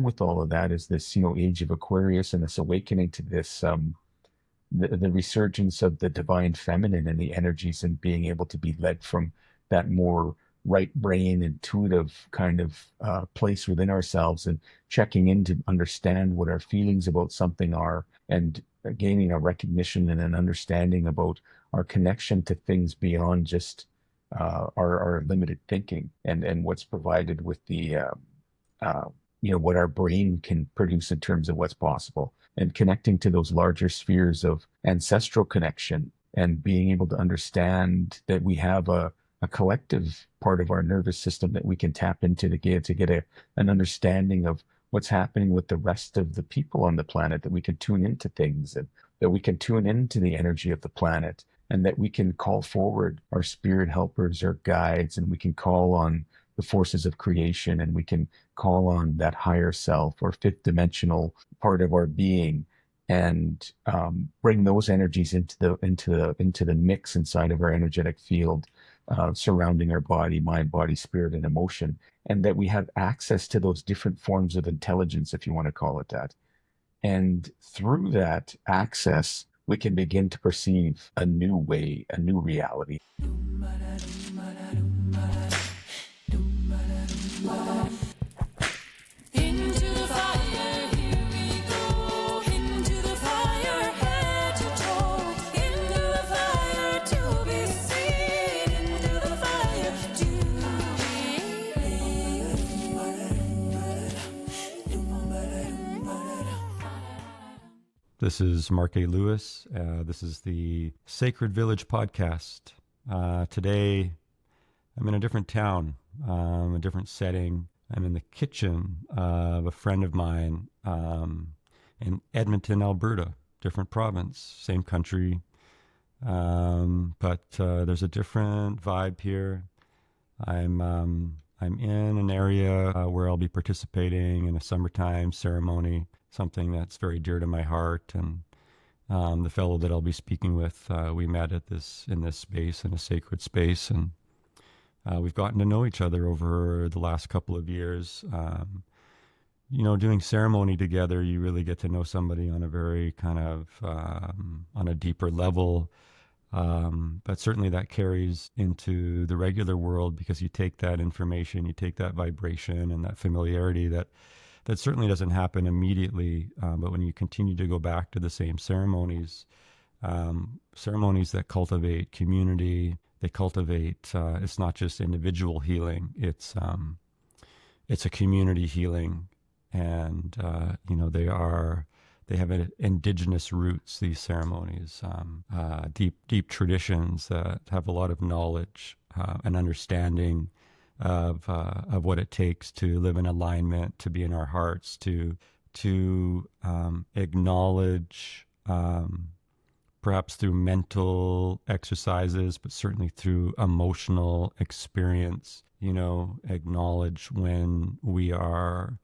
with all of that is this, age of Aquarius and this awakening to this, the resurgence of the divine feminine and the energies and being able to be led from that more right brain, intuitive kind of place within ourselves and checking in to understand what our feelings about something are and gaining a recognition and an understanding about our connection to things beyond just our limited thinking and what's provided with the what our brain can produce in terms of what's possible, and connecting to those larger spheres of ancestral connection and being able to understand that we have a collective part of our nervous system that we can tap into to get an understanding of what's happening with the rest of the people on the planet, that we can tune into things and that we can tune into the energy of the planet, and that we can call forward our spirit helpers, our guides, and we can call on the forces of creation, and we can call on that higher self or fifth dimensional part of our being, and bring those energies into the mix inside of our energetic field, surrounding our body, mind, body, spirit, and emotion, and that we have access to those different forms of intelligence, if you want to call it that. And through that access, we can begin to perceive a new way, a new reality. Into the fire, here we go. Into the fire, head to toe. Into the fire, to be seen. Into the fire, to be. This is Mark A. Lewis. This is the Sacred Village podcast. Today, I'm in a different town, a different setting. I'm in the kitchen of a friend of mine in Edmonton, Alberta, different province, same country, but there's a different vibe here. I'm in an area where I'll be participating in a summertime ceremony, something that's very dear to my heart. And the fellow that I'll be speaking with, we met in this space, in a sacred space, and we've gotten to know each other over the last couple of years. Doing ceremony together, you really get to know somebody on a very kind of, on a deeper level. But certainly that carries into the regular world, because you take that information, you take that vibration and that familiarity that certainly doesn't happen immediately. But when you continue to go back to the same ceremonies, ceremonies that cultivate community, they cultivate, it's not just individual healing, it's a community healing. And, they have indigenous roots, these ceremonies, deep traditions that have a lot of knowledge and understanding of what it takes to live in alignment, to be in our hearts, to acknowledge, perhaps through mental exercises, but certainly through emotional experience, acknowledge when we are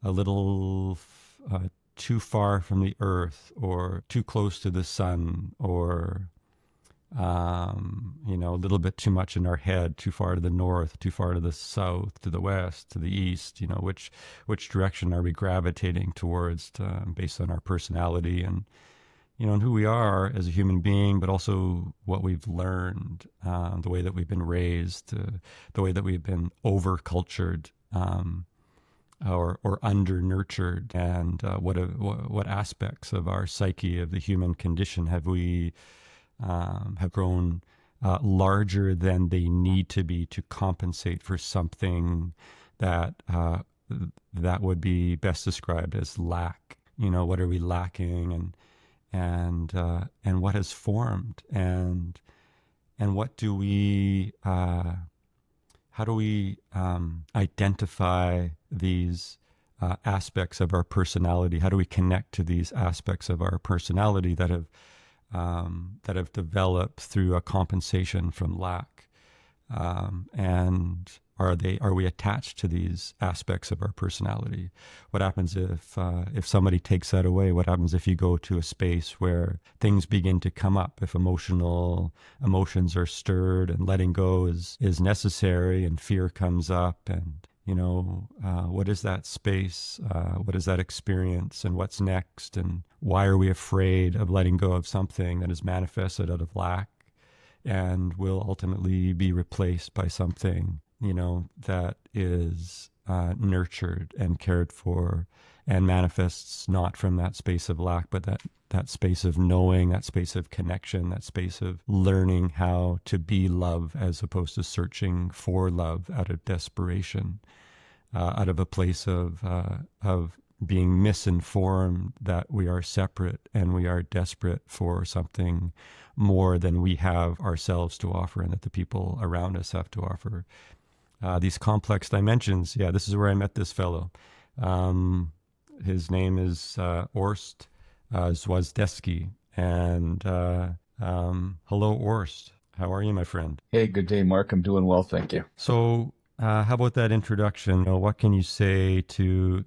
a little too far from the earth, or too close to the sun, or, a little bit too much in our head, too far to the north, too far to the south, to the west, to the east, which direction are we gravitating towards based on our personality and who we are as a human being, but also what we've learned, the way that we've been raised, the way that we've been over-cultured, or under-nurtured, and what aspects of our psyche, of the human condition, have grown larger than they need to be to compensate for something that would be best described as lack. What are we lacking, and what has formed, and what do we, how do we identify these aspects of our personality? How do we connect to these aspects of our personality that have developed through a compensation from lack? And are we attached to these aspects of our personality? What happens if somebody takes that away? What happens if you go to a space where things begin to come up? If emotions are stirred and letting go is necessary, and fear comes up, What is that space? What is that experience? And what's next? And why are we afraid of letting go of something that is manifested out of lack and will ultimately be replaced by something, that is nurtured and cared for and manifests not from that space of lack, but that space of knowing, that space of connection, that space of learning how to be love as opposed to searching for love out of desperation, out of a place of being misinformed that we are separate and we are desperate for something more than we have ourselves to offer and that the people around us have to offer. These complex dimensions. Yeah, this is where I met this fellow. His name is Orest Zwozdesky. And hello, Orest. How are you, my friend? Hey, good day, Mark. I'm doing well, thank you. So, how about that introduction? What can you say to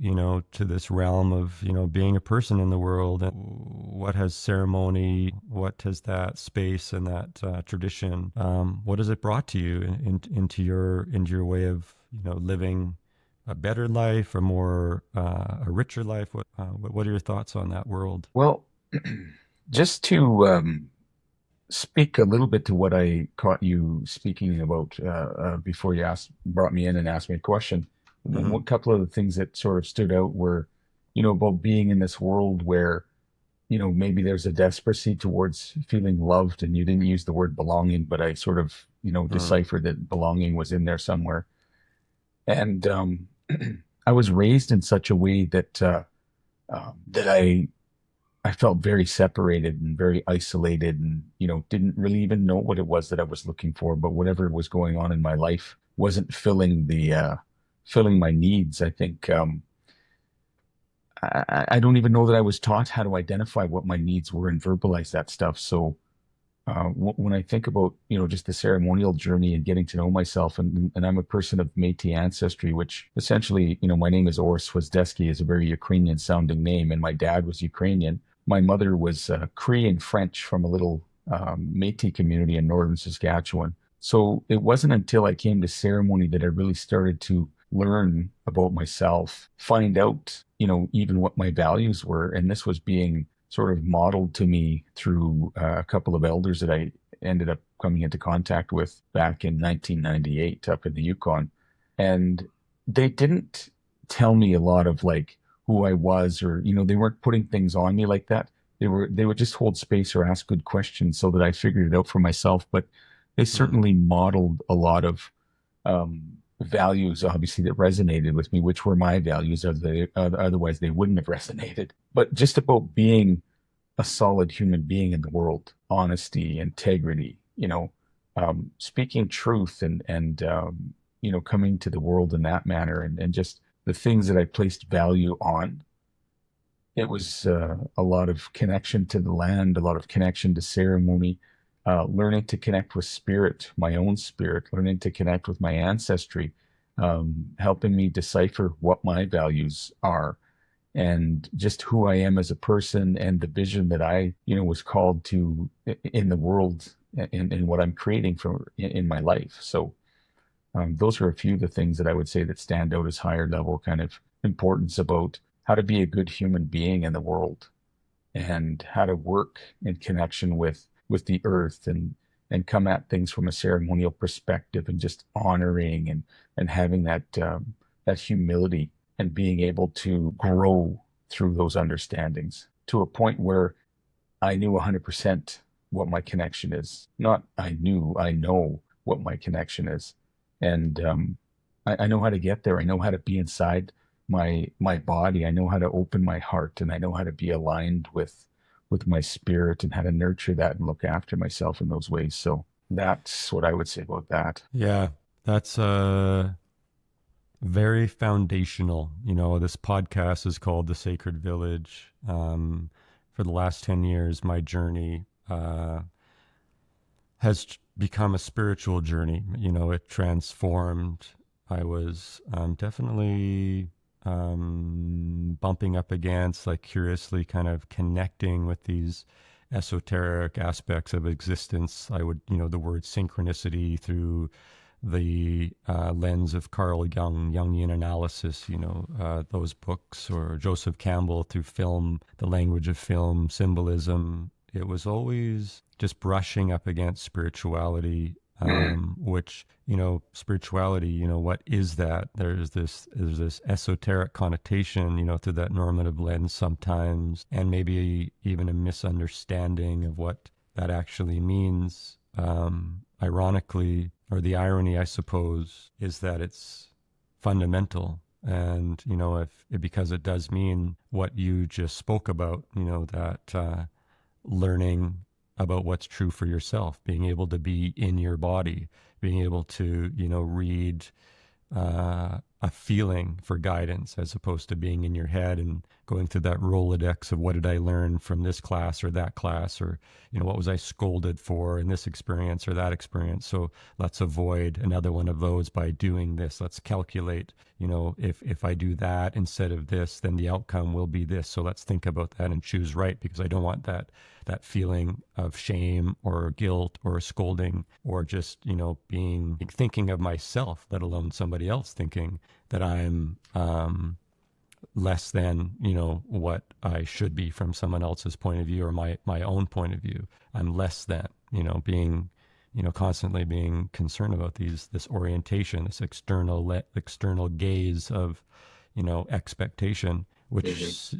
this realm of being a person in the world? And what has ceremony? What has that space and that tradition? What has it brought to you into your way of living a better life, a more a richer life? What are your thoughts on that world? Well, just to speak a little bit to what I caught you speaking about before you brought me in and asked me a question. Mm-hmm. A couple of the things that sort of stood out were, about being in this world where, maybe there's a desperacy towards feeling loved, and you didn't use the word belonging, but I sort of, deciphered that belonging was in there somewhere. And I was raised in such a way that I felt very separated and very isolated, and didn't really even know what it was that I was looking for. But whatever was going on in my life wasn't filling my needs. I think I don't even know that I was taught how to identify what my needs were and verbalize that stuff. So when I think about just the ceremonial journey and getting to know myself, and I'm a person of Métis ancestry, which essentially my name is Orest Zwozdesky, is a very Ukrainian sounding name, and my dad was Ukrainian. My mother was Cree and French from a little Métis community in northern Saskatchewan. So it wasn't until I came to ceremony that I really started to learn about myself, find out even what my values were, and this was being sort of modeled to me through a couple of elders that I ended up coming into contact with back in 1998 up in the Yukon. And they didn't tell me a lot of like who I was, or, they weren't putting things on me like that. They would just hold space or ask good questions so that I figured it out for myself. But they certainly modeled a lot of values, obviously, that resonated with me, which were my values. Otherwise, they wouldn't have resonated. But just about being a solid human being in the world, honesty, integrity, speaking truth, and coming to the world in that manner, and just the things that I placed value on. It was a lot of connection to the land, a lot of connection to ceremony, learning to connect with spirit, my own spirit, learning to connect with my ancestry, helping me decipher what my values are, and just who I am as a person, and the vision that I, was called to in the world, and what I'm creating in my life. So those are a few of the things that I would say that stand out as higher level kind of importance about how to be a good human being in the world, and how to work in connection with the earth, and come at things from a ceremonial perspective, and just honoring and having that humility, and being able to grow through those understandings to a point where I knew 100% what my connection is. Not I know what my connection is. And I know how to get there. I know how to be inside my body. I know how to open my heart, and I know how to be aligned with my spirit, and how to nurture that and look after myself in those ways. So that's what I would say about that. Yeah, that's very foundational. This podcast is called The Sacred Village. For the last 10 years, my journey has become a spiritual journey. It transformed. I was definitely bumping up against, like, curiously kind of connecting with these esoteric aspects of existence. I would, the word synchronicity through the lens of Carl Jung, Jungian analysis, those books, or Joseph Campbell through film, the language of film, symbolism. It was always just brushing up against spirituality, which, spirituality, what is that? There's this esoteric connotation, through that normative lens sometimes, and maybe even a misunderstanding of what that actually means. Ironically, or the irony, I suppose, is that it's fundamental. And, because it does mean what you just spoke about, that learning about what's true for yourself, being able to be in your body, being able to, read a feeling for guidance as opposed to being in your head and going through that Rolodex of what did I learn from this class or that class, or, what was I scolded for in this experience or that experience. So let's avoid another one of those by doing this. Let's calculate, if I do that instead of this, then the outcome will be this. So let's think about that and choose right, because I don't want that feeling of shame or guilt or scolding, or just, thinking of myself, let alone somebody else thinking that I'm less than, what I should be from someone else's point of view, or my own point of view. I'm less than, being, constantly being concerned about this orientation, this external gaze of, expectation, which,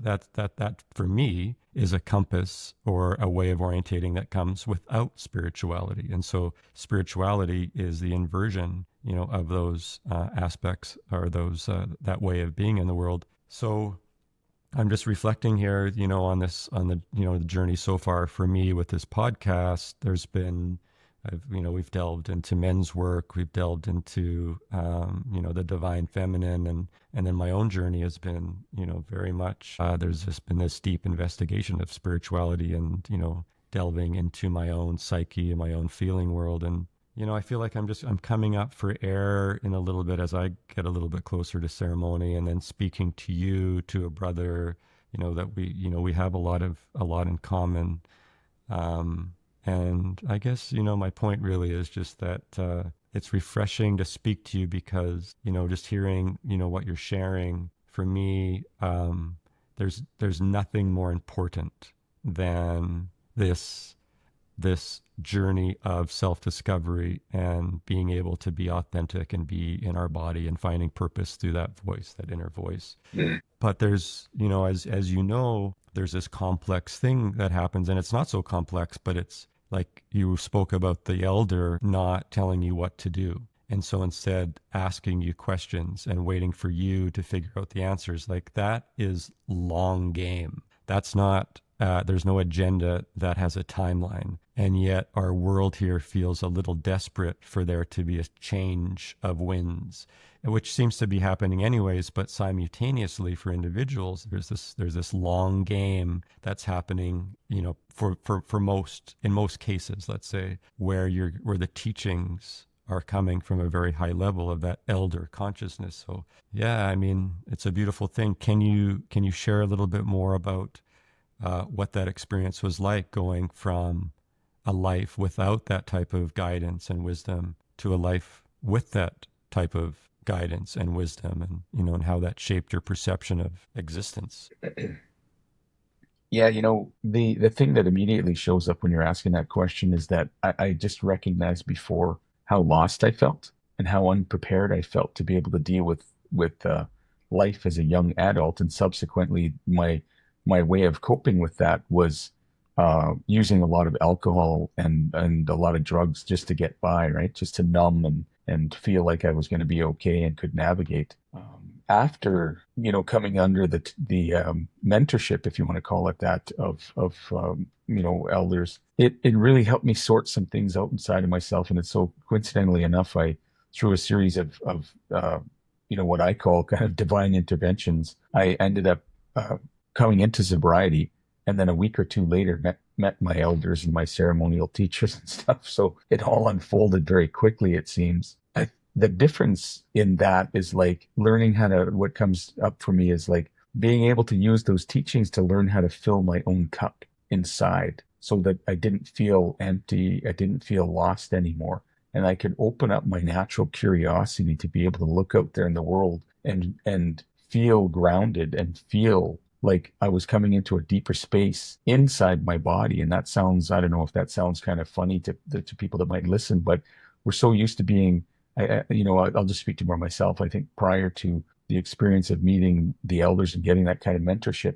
that for me is a compass or a way of orientating that comes without spirituality. And so spirituality is the inversion, of those aspects, or those, that way of being in the world. So I'm just reflecting here, on the journey so far for me with this podcast. There's been, we've delved into men's work, we've delved into, the divine feminine, and then my own journey has been, very much, there's just been this deep investigation of spirituality and, delving into my own psyche and my own feeling world. And, I feel like I'm coming up for air in a little bit as I get a little bit closer to ceremony, and then speaking to you, to a brother, that we have a lot in common. And I guess, my point really is just that it's refreshing to speak to you, because, just hearing, what you're sharing, for me, there's nothing more important than this journey of self-discovery and being able to be authentic and be in our body and finding purpose through that voice, that inner voice. But there's, as there's this complex thing that happens, and it's not so complex, but it's like you spoke about the elder not telling you what to do. And so instead asking you questions and waiting for you to figure out the answers, like that is long game. That's not, there's no agenda that has a timeline. And yet our world here feels a little desperate for there to be a change of winds, which seems to be happening anyways, but simultaneously for individuals, there's this long game that's happening, for most, in most cases, let's say, where the teachings are coming from a very high level of that elder consciousness. So yeah, I mean, it's a beautiful thing. Can you share a little bit more about what that experience was like, going from a life without that type of guidance and wisdom to a life with that type of guidance and wisdom, and and how that shaped your perception of existence? Yeah, the thing that immediately shows up when you're asking that question is that I just recognized before how lost I felt and how unprepared I felt to be able to deal with life as a young adult, and subsequently my way of coping with that was using a lot of alcohol and a lot of drugs just to get by, right? Just to numb and feel like I was going to be okay and could navigate. After coming under the mentorship, if you want to call it that, of elders, it really helped me sort some things out inside of myself. And it's so coincidentally enough, through a series of what I call kind of divine interventions, I ended up coming into sobriety, and then a week or two later met my elders and my ceremonial teachers and stuff. So it all unfolded very quickly, it seems. The difference in that is like learning what comes up for me is like being able to use those teachings to learn how to fill my own cup inside, so that I didn't feel empty, I didn't feel lost anymore. and I could open up my natural curiosity to be able to look out there in the world and feel grounded and feel like I was coming into a deeper space inside my body. And that sounds, I don't know if that sounds kind of funny to people that might listen, but we're so used to being, I'll just speak to more myself. I think prior to the experience of meeting the elders and getting that kind of mentorship,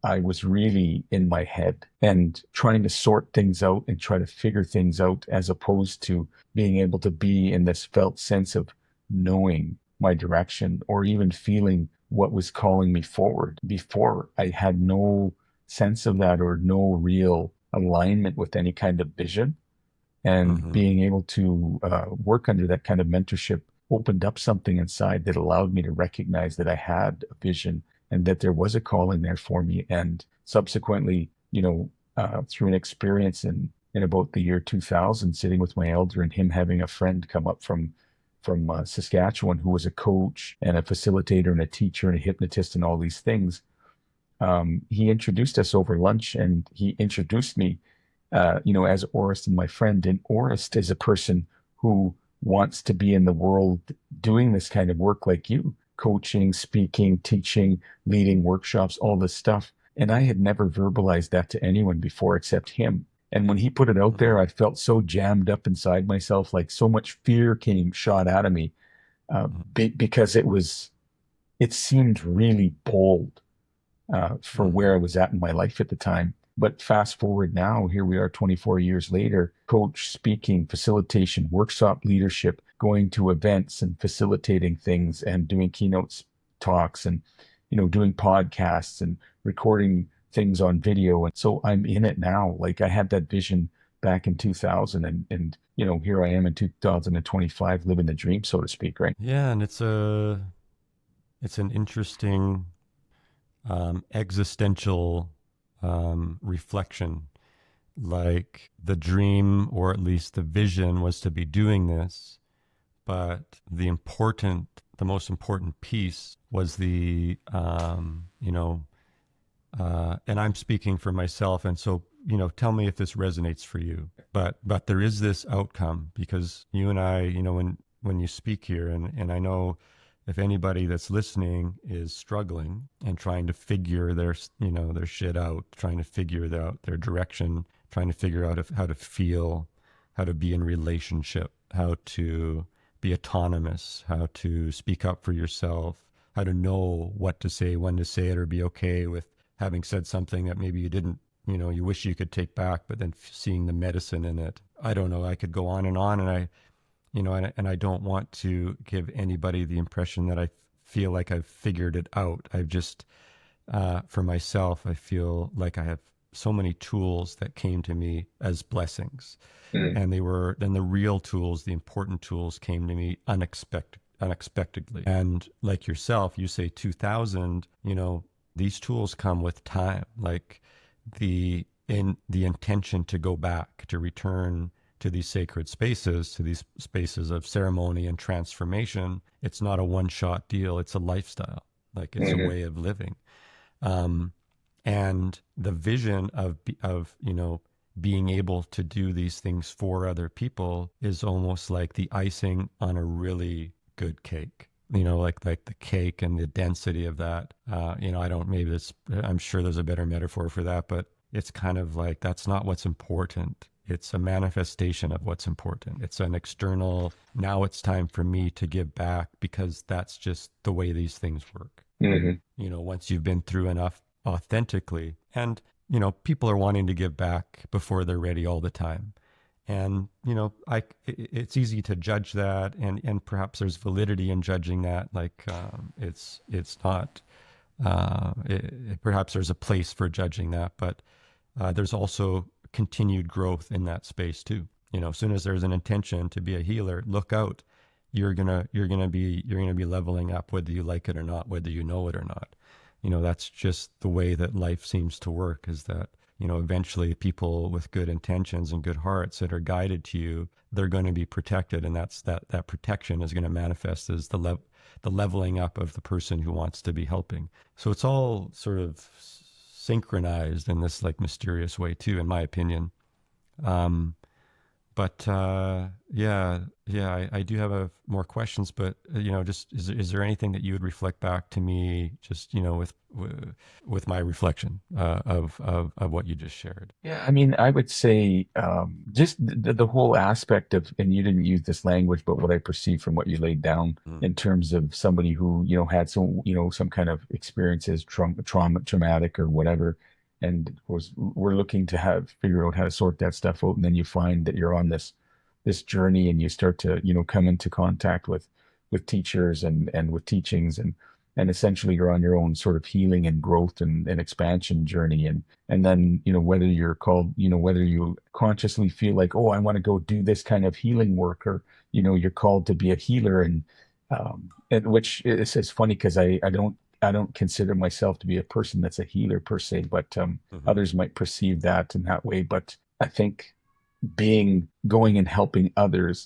I was really in my head and trying to sort things out and try to figure things out, as opposed to being able to be in this felt sense of knowing my direction or even feeling what was calling me forward. Before, I had no sense of that or no real alignment with any kind of vision. And Mm-hmm. being able to work under that kind of mentorship opened up something inside that allowed me to recognize that I had a vision and that there was a calling there for me. And subsequently, through an experience in about the year 2000, sitting with my elder and him having a friend come up from Saskatchewan who was a coach and a facilitator and a teacher and a hypnotist and all these things. He introduced us over lunch, and he introduced me, as Orest and my friend. And Orest is a person who wants to be in the world doing this kind of work like you, coaching, speaking, teaching, leading workshops, all this stuff. And I had never verbalized that to anyone before except him. And when he put it out Mm-hmm. there, I felt so jammed up inside myself, like so much fear came shot out of me, because it seemed really bold for Mm-hmm. where I was at in my life at the time. But fast forward now, here we are 24 years later, coach, speaking, facilitation, workshop leadership, going to events and facilitating things and doing keynotes talks and, doing podcasts and recording things on video. And so I'm in it now. Like, I had that vision back in 2000, and here I am in 2025 living the dream, so to speak, right? Yeah, and it's an interesting existential reflection. Like the dream, or at least the vision, was to be doing this, but the most important piece was and I'm speaking for myself, and so tell me if this resonates for you. But there is this outcome, because you and I, when you speak here, and I know if anybody that's listening is struggling and trying to figure their shit out, trying to figure out their direction, trying to figure out how to feel, how to be in relationship, how to be autonomous, how to speak up for yourself, how to know what to say, when to say it, or be okay with having said something that maybe you didn't, you wish you could take back, but then seeing the medicine in it. I don't know. I could go on, and I don't want to give anybody the impression that I feel like I've figured it out. I've just, for myself, I feel like I have so many tools that came to me as blessings. Mm. And then the real tools, the important tools, came to me unexpectedly. And like yourself, you say 2000, these tools come with time, like the intention to go back, to return to these sacred spaces, to these spaces of ceremony and transformation. It's not a one-shot deal. It's a lifestyle. Like, it's a Mhm. way of living. And the vision of being able to do these things for other people is almost like the icing on a really good cake. Like the cake and the density of that. I'm sure there's a better metaphor for that, but it's kind of like, that's not what's important. It's a manifestation of what's important. It's an external, now it's time for me to give back, because that's just the way these things work. Mhm. Once you've been through enough authentically, and, people are wanting to give back before they're ready all the time. And, it's easy to judge that, and perhaps there's validity in judging that. Like, it's not, perhaps there's a place for judging that, but there's also continued growth in that space too. As soon as there's an intention to be a healer, look out. You're gonna be leveling up, whether you like it or not, whether you know it or not. That's just the way that life seems to work, is that, eventually people with good intentions and good hearts that are guided to you, they're going to be protected. And that protection is going to manifest as the leveling up of the person who wants to be helping. So it's all sort of synchronized in this like mysterious way too, in my opinion. But But I do have more questions. But just is there anything that you would reflect back to me, just with my reflection of what you just shared? Yeah, I mean, I would say just the whole aspect of, and you didn't use this language, but what I perceive from what you laid down Mm. in terms of somebody who, had some kind of experiences, traumatic or whatever, and we're looking to figure out how to sort that stuff out, and then you find that you're on this journey, and you start to, come into contact with teachers and with teachings, and essentially you're on your own sort of healing and growth and expansion journey, and then, whether you're called, whether you consciously feel like, oh, I want to go do this kind of healing work, or, you're called to be a healer. And which is funny because I don't consider myself to be a person that's a healer per se, but Hmm. others might perceive that in that way. But I think going and helping others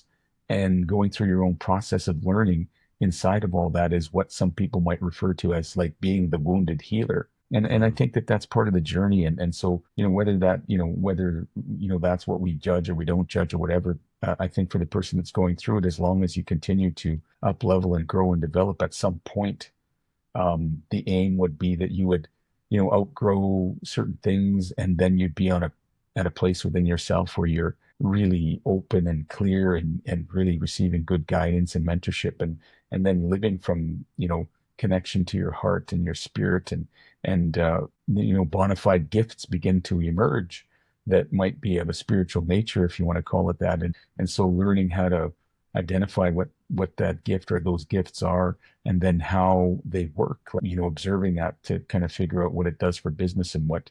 and going through your own process of learning inside of all that is what some people might refer to as like being the wounded healer. And I Hmm. think that that's part of the journey. And so, whether that's what we judge or we don't judge or whatever, I think for the person that's going through it, as long as you continue to up level and grow and develop, at some point, the aim would be that you would, outgrow certain things, and then you'd be at a place within yourself where you're really open and clear, and really receiving good guidance and mentorship, and then living from, connection to your heart and your spirit, and bona fide gifts begin to emerge that might be of a spiritual nature, if you want to call it that. And so learning how to identify what that gift or those gifts are, and then how they work, observing that to kind of figure out what it does for business, and what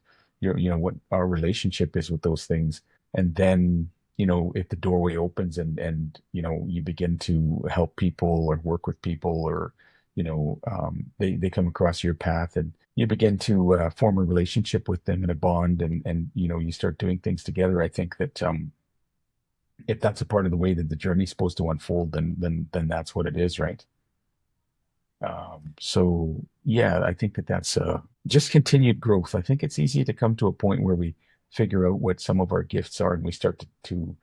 our relationship is with those things. And then, if the doorway opens, and you begin to help people or work with people, or they come across your path, and you begin to form a relationship with them, and a bond, and you start doing things together. I think that if that's a part of the way that the journey's supposed to unfold, then that's what it is, right? So yeah, I think that that's just continued growth. I think it's easy to come to a point where we figure out what some of our gifts are, and we start to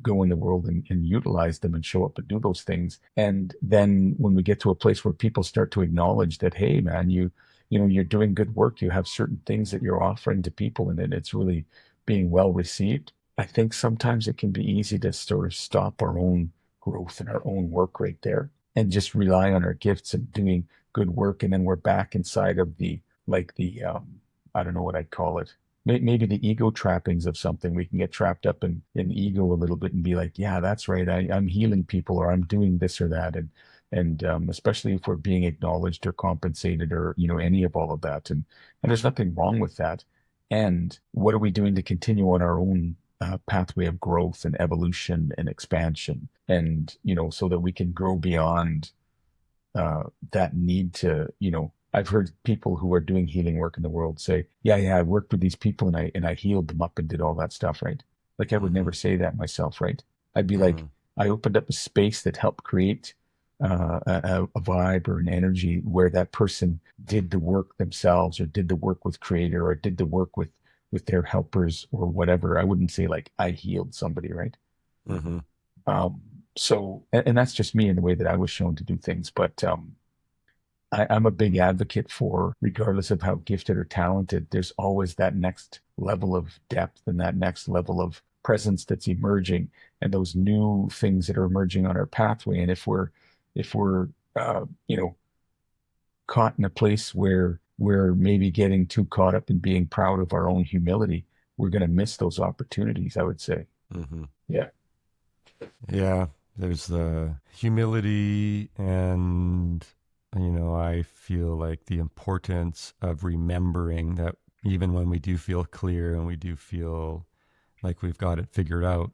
go in the world, and utilize them and show up and do those things. And then when we get to a place where people start to acknowledge that, hey man, you're doing good work, you have certain things that you're offering to people, and then it's really being well received. I think sometimes it can be easy to sort of stop our own growth and our own work right there, and just rely on our gifts and doing good work. And then we're back inside of I don't know what I'd call it, maybe the ego trappings of something. We can get trapped up in ego a little bit, and be like, yeah, that's right, I'm healing people, or I'm doing this or that. And especially if we're being acknowledged or compensated, or any of all of that. And there's nothing wrong with that. And what are we doing to continue on our own pathway of growth and evolution and expansion, and so that we can grow beyond that need to, I've heard people who are doing healing work in the world say, yeah, I worked with these people, and I healed them up and did all that stuff, right? Like, I would Hmm. never say that myself, right? I'd be like, Hmm. I opened up a space that helped create a vibe or an energy where that person did the work themselves, or did the work with creator, or did the work with their helpers or whatever. I wouldn't say like I healed somebody, right? Hmm. Um, so, and that's just me in the way that I was shown to do things. But I'm a big advocate for, regardless of how gifted or talented, there's always that next level of depth, and that next level of presence that's emerging, and those new things that are emerging on our pathway. And if we're caught in a place where we're maybe getting too caught up in being proud of our own humility, we're going to miss those opportunities, I would say. Hmm. Yeah. Yeah, there's the humility, and I feel like the importance of remembering that even when we do feel clear and we do feel like we've got it figured out,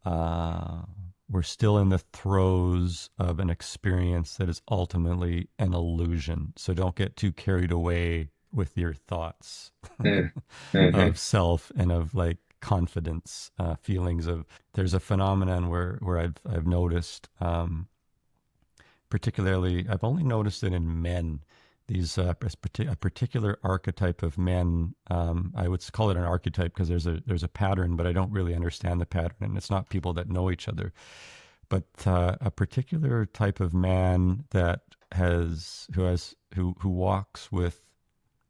uh, we're still in the throes of an experience that is ultimately an illusion. So don't get too carried away with your thoughts Mm. Hmm. of self and of like confidence, feelings of. There's a phenomenon where I've noticed, particularly I've only noticed it in men, a particular archetype of men. I would call it an archetype because there's a pattern, but I don't really understand the pattern, and it's not people that know each other, but a particular type of man that who walks with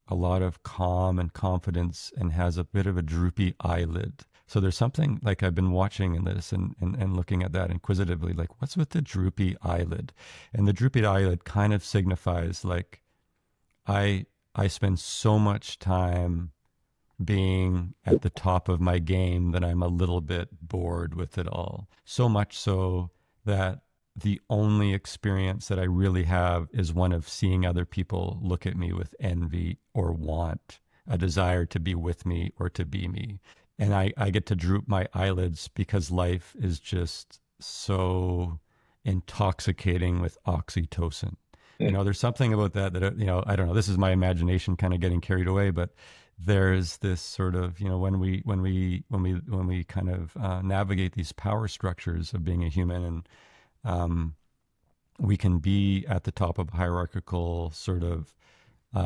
a lot of calm and confidence and has a bit of a droopy eyelid. So there's something like I've been watching in this and looking at that inquisitively, like what's with the droopy eyelid? And the droopy eyelid kind of signifies like I spend so much time being at the top of my game that I'm a little bit bored with it all. So much so that the only experience that I really have is one of seeing other people look at me with envy or want a desire to be with me or to be me. And I get to droop my eyelids because life is just so intoxicating with oxytocin. You know, there's something about that, you know, I don't know, this is my imagination kind of getting carried away, but there's this sort of, you know, when we kind of navigate these power structures of being a human, and we can be at the top of a hierarchical sort of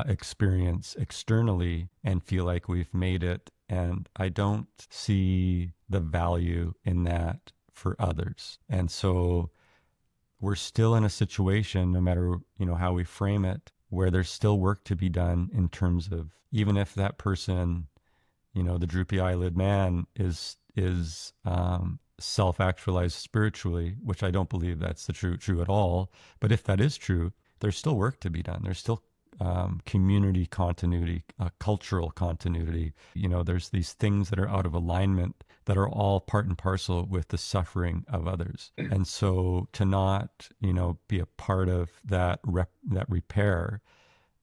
experience externally and feel like we've made it. And I don't see the value in that for others. And so we're still in a situation, no matter, you know, how we frame it, where there's still work to be done in terms of, even if that person, you know, the droopy eyelid man is self-actualized spiritually, which I don't believe that's the true at all. But if that is true, there's still work to be done. There's still community continuity, cultural continuity. You know, there's these things that are out of alignment that are all part and parcel with the suffering of others. And so to not, you know, be a part of that repair,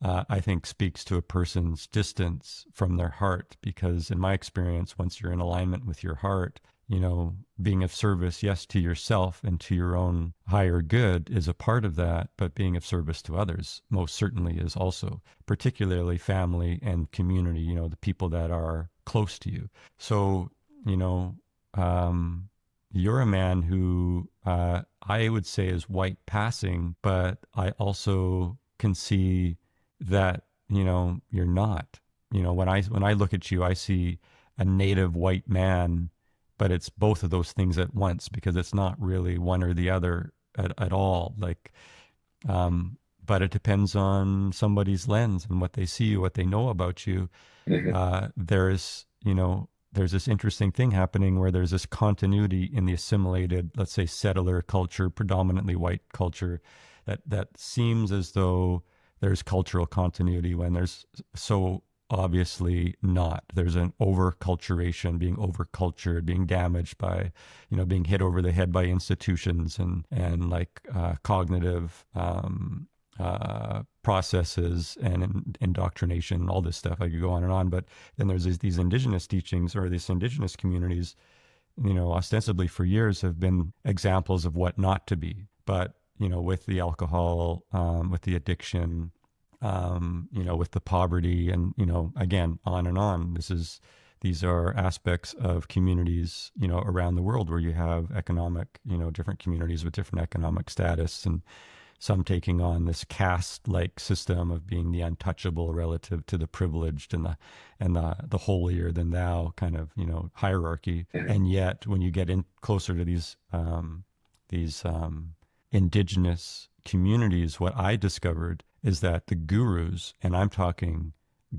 I think speaks to a person's distance from their heart, because in my experience, once you're in alignment with your heart, you know, being of service, yes, to yourself and to your own higher good is a part of that, but being of service to others most certainly is also, particularly family and community, you know, the people that are close to you. So, you know, you're a man who I would say is white passing, but I also can see that, you know, you're not. You know, when I look at you, I see a native white man, but it's both of those things at once, because it's not really one or the other at all. Like, but it depends on somebody's lens and what they see, what they know about you. There's, you know, there's this interesting thing happening where there's this continuity in the assimilated, let's say, settler culture, predominantly white culture, that seems as though there's cultural continuity when there's so obviously not. There's an overculturation, being overcultured, being damaged by, you know, being hit over the head by institutions and like cognitive processes and indoctrination, all this stuff. I could go on and on. But then there's these indigenous teachings, or these indigenous communities, you know, ostensibly for years have been examples of what not to be. But, you know, with the alcohol, with the addiction, you know, with the poverty, and, you know, again, on and on. These are aspects of communities, you know, around the world where you have economic, you know, different communities with different economic status, and some taking on this caste-like system of being the untouchable relative to the privileged and the holier than thou kind of, you know, hierarchy. And yet, when you get in closer to these indigenous communities, what I discovered is that the gurus, and I'm talking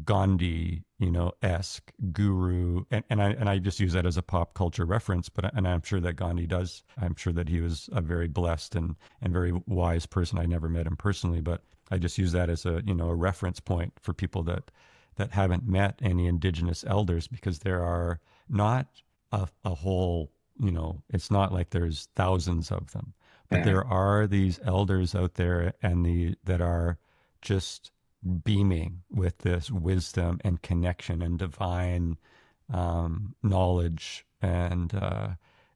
Gandhi, you know, esque guru, and I just use that as a pop culture reference, but I'm sure that Gandhi does. I'm sure that he was a very blessed and very wise person. I never met him personally, but I just use that as a, you know, a reference point for people that haven't met any indigenous elders, because there are not a whole, you know, it's not like there's thousands of them, but there are these elders out there that are just beaming with this wisdom and connection and divine knowledge, and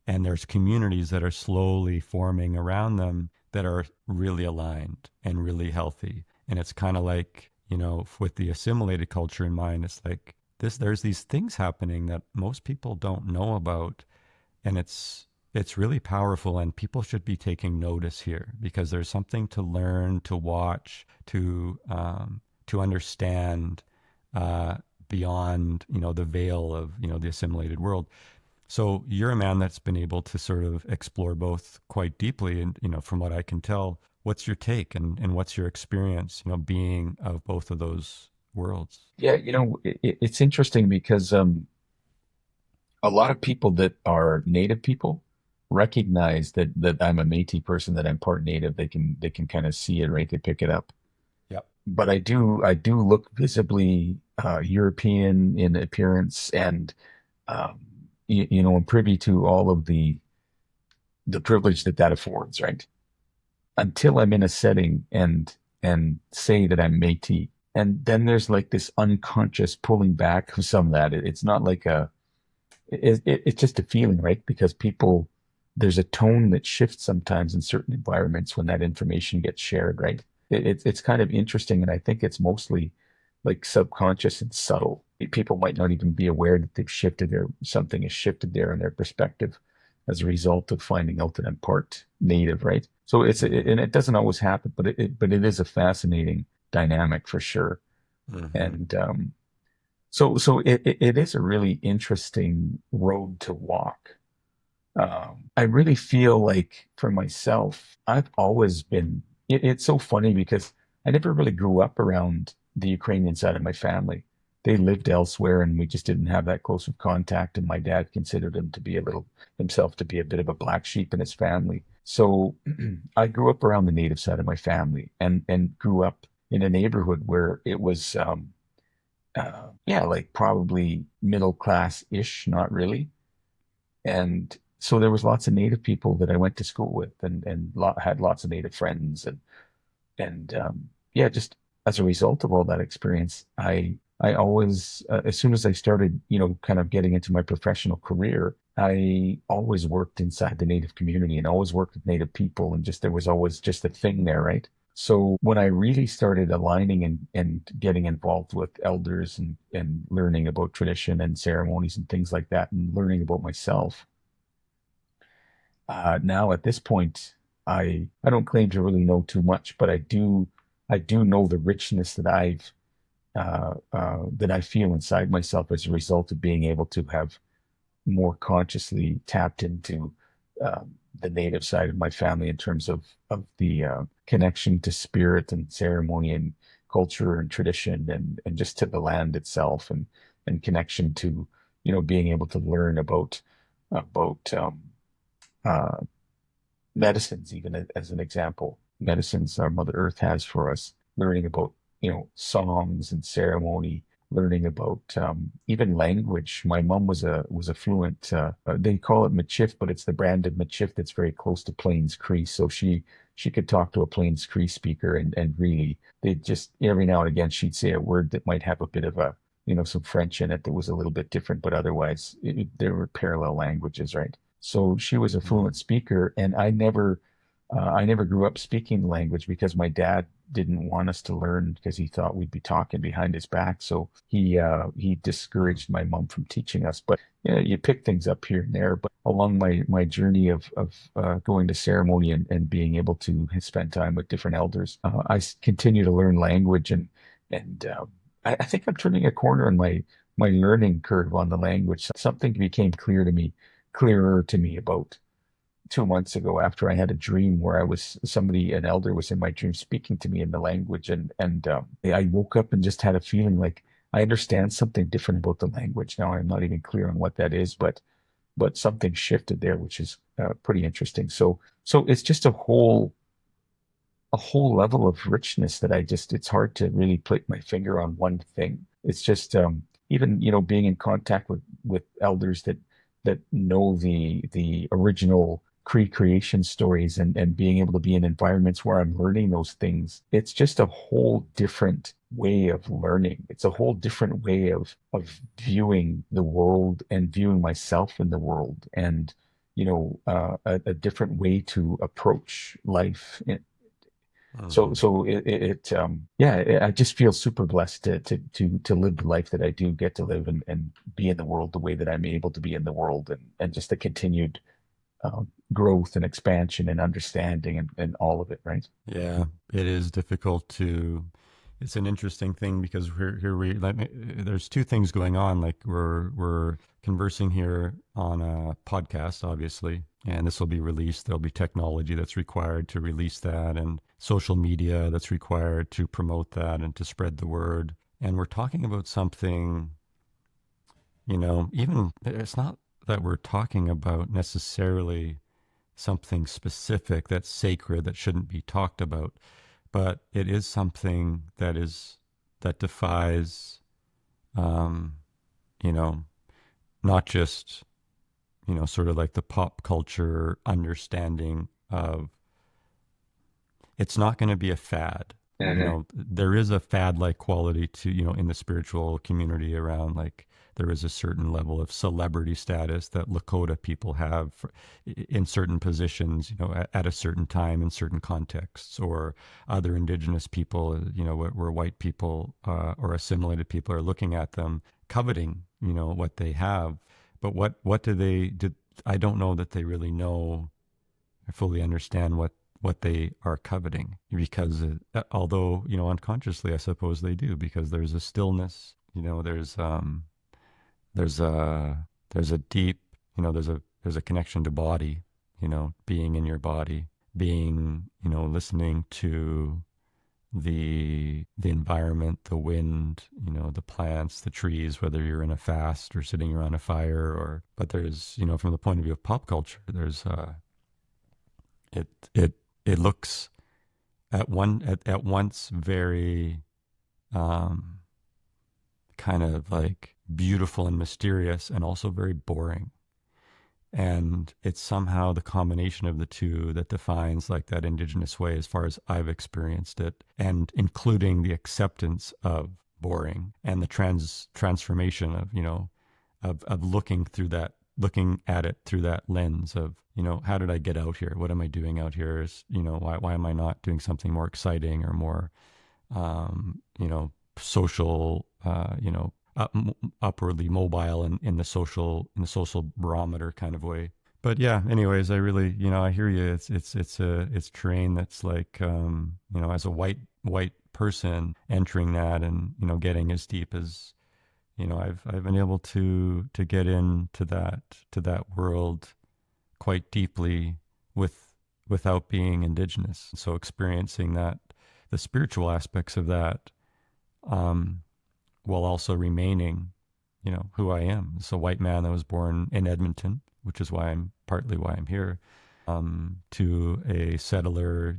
there's communities that are slowly forming around them that are really aligned and really healthy. And it's kind of like, you know, with the assimilated culture in mind, it's like there's these things happening that most people don't know about, and it's It's really powerful, and people should be taking notice here because there's something to learn, to watch, to understand uh, beyond the veil of the assimilated world. So you're a man that's been able to sort of explore both quite deeply, and from what I can tell, what's your take and what's your experience, being of both of those worlds? Yeah, it's interesting because a lot of people that are native people recognize that I'm a Métis person, that I'm part native. They can kind of see it, right? They pick it up. Yep. But I do look visibly European in appearance, and um, I'm privy to all of the privilege that affords, right? Until I'm in a setting and say that I'm Métis, and then there's like this unconscious pulling back of some of that. It's not like it's just a feeling, right? Because there's a tone that shifts sometimes in certain environments when that information gets shared, right? It's kind of interesting, and I think it's mostly like subconscious and subtle. People might not even be aware that they've shifted, or something has shifted there in their perspective as a result of finding out that I'm part native, right? So and it doesn't always happen, but it is a fascinating dynamic for sure. Mm-hmm. And so it is a really interesting road to walk. I really feel like for myself, I've always been. It's so funny because I never really grew up around the Ukrainian side of my family. They lived elsewhere, and we just didn't have that close of contact. And my dad considered himself to be a bit of a black sheep in his family. So I grew up around the native side of my family, and grew up in a neighborhood where it was, yeah, like probably middle class ish, not really. And so there was lots of native people that I went to school with, and had lots of native friends, and yeah, just as a result of all that experience, I always, as soon as I started, kind of getting into my professional career, I always worked inside the native community and always worked with native people, and just there was always just a thing there, right? So when I really started aligning and getting involved with elders, and learning about tradition and ceremonies and things like that, and learning about myself, now at this point, I don't claim to really know too much, but I do know the richness that I feel inside myself as a result of being able to have more consciously tapped into the native side of my family in terms of the connection to spirit and ceremony and culture and tradition, and just to the land itself, and connection to being able to learn about uh, medicines, even as an example, medicines our Mother Earth has for us, learning about, songs and ceremony, learning about even language. My mom was a fluent, they call it Michif, but it's the brand of Michif that's very close to Plains Cree. So she could talk to a Plains Cree speaker, and really, they just every now and again she'd say a word that might have a bit of some French in it that was a little bit different, but otherwise there were parallel languages, right? So she was a fluent speaker, and I never grew up speaking the language because my dad didn't want us to learn because he thought we'd be talking behind his back. So he discouraged my mom from teaching us. But you pick things up here and there. But along my journey of going to ceremony, and being able to spend time with different elders, continue to learn language, and I think I'm turning a corner on my learning curve on the language. Something became clearer to me about 2 months ago, after I had a dream where an elder was in my dream speaking to me in the language, and I woke up and just had a feeling like I understand something different about the language now. I'm not even clear on what that is, but something shifted there, which is pretty interesting. So it's just a whole level of richness that it's hard to really put my finger on one thing. It's just even being in contact with elders that know the original Cree creation stories, and being able to be in environments where I'm learning those things. It's just a whole different way of learning. It's a whole different way of viewing the world and viewing myself in the world, and a different way to approach life. So Mm-hmm. so yeah, I just feel super blessed to live the life that I do get to live, and be in the world the way that I'm able to be in the world, and just the continued growth and expansion and understanding and all of it, right? Yeah, it is difficult to. It's an interesting thing because here we there's two things going on. Like we're conversing here on a podcast, obviously, and this will be released. There'll be technology that's required to release that, and social media that's required to promote that and to spread the word. And we're talking about something, even it's not that we're talking about necessarily something specific that's sacred that shouldn't be talked about, but it is something that defies, um, you know, not just sort of like the pop culture understanding of it's not going to be a fad. Hmm. There is a fad like quality to, in the spiritual community around like there is a certain level of celebrity status that Lakota people have in certain positions, at a certain time in certain contexts, or other indigenous people, where white people or assimilated people are looking at them, coveting, what they have. But what do they do? I don't know that they really know or fully understand what they are coveting, because although unconsciously I suppose they do, because there's a stillness, there's a there's a deep, there's a connection to body, being in your body, being, listening to the environment, the wind, the plants, the trees, whether you're in a fast or sitting around a fire. Or but there's, from the point of view of pop culture, there's it it it looks at once very um kind of like beautiful and mysterious, and also very boring. And it's somehow the combination of the two that defines like that indigenous way, as far as I've experienced it, and including the acceptance of boring and the transformation of, of looking at it through that lens of, how did I get out here? What am I doing out here? Is, why am I not doing something more exciting or more, social, upwardly mobile in the social barometer kind of way. But yeah, anyways, I really, I hear you. It's terrain that's like, as a white person entering that, and getting as deep as, I've been able to get into that world quite deeply without being indigenous. So experiencing that, the spiritual aspects of that, while also remaining, who I am. It's a white man that was born in Edmonton, which is partly why I'm here, to a settler,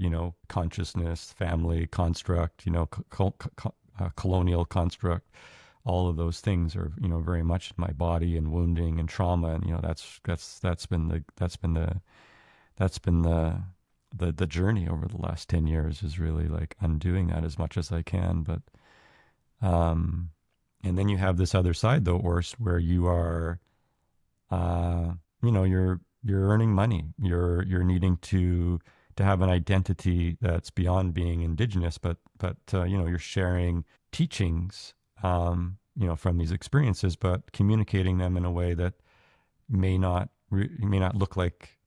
consciousness, family construct, colonial construct. All of those things are, very much in my body, and wounding and trauma, and that's been the journey over the last 10 years, is really like undoing that as much as I can. But and then you have this other side, though, Orest, where you are, you're earning money. You're needing to have an identity that's beyond being indigenous, but you're sharing teachings, from these experiences, but communicating them in a way that may not look like,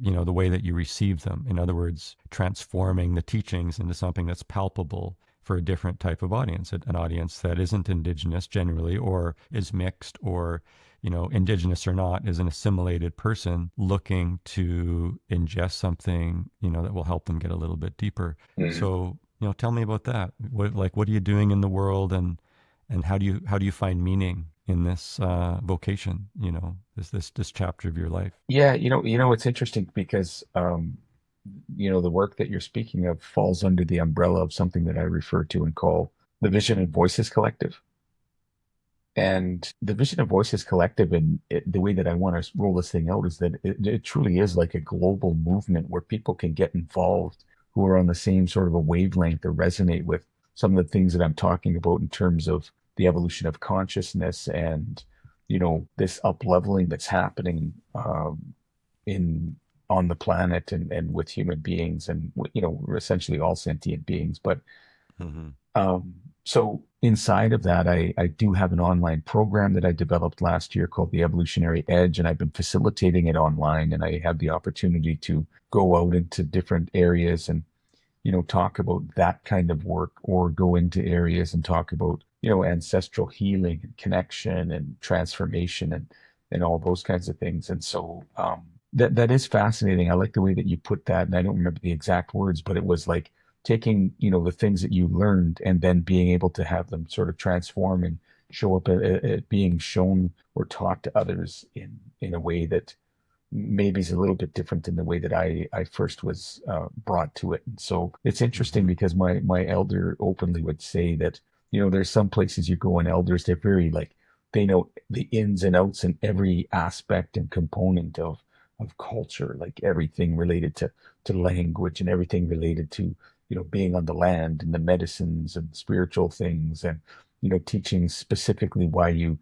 the way that you receive them. In other words, transforming the teachings into something that's palpable for a different type of audience, an audience that isn't indigenous generally, or is mixed, or, indigenous or not, is an assimilated person looking to ingest something, that will help them get a little bit deeper. Mm. So, tell me about that. What are you doing in the world, and how do you find meaning in this vocation? This chapter of your life. Yeah, it's interesting because the work that you're speaking of falls under the umbrella of something that I refer to and call the Vision and Voices Collective. And the Vision and Voices Collective, and the way that I want to roll this thing out, is that it truly is like a global movement where people can get involved who are on the same sort of a wavelength, or resonate with some of the things that I'm talking about in terms of the evolution of consciousness, and this up leveling that's happening in on the planet, and with human beings, and essentially all sentient beings. But Hmm. um, So inside of that, I do have an online program that I developed last year called the Evolutionary Edge, and I've been facilitating it online. And I have the opportunity to go out into different areas and, talk about that kind of work, or go into areas and talk about, ancestral healing and connection and transformation and all those kinds of things. And so that is fascinating. I like the way that you put that. And I don't remember the exact words, but it was like taking, the things that you learned and then being able to have them sort of transform and show up at being shown or taught to others in a way that maybe is a little bit different than the way that I first was brought to it. And so it's interesting Hmm. because my elder openly would say that, there's some places you go and elders, they're very like, they know the ins and outs and every aspect and component of culture, like everything related to language and everything related to, being on the land and the medicines and spiritual things and, teaching specifically why you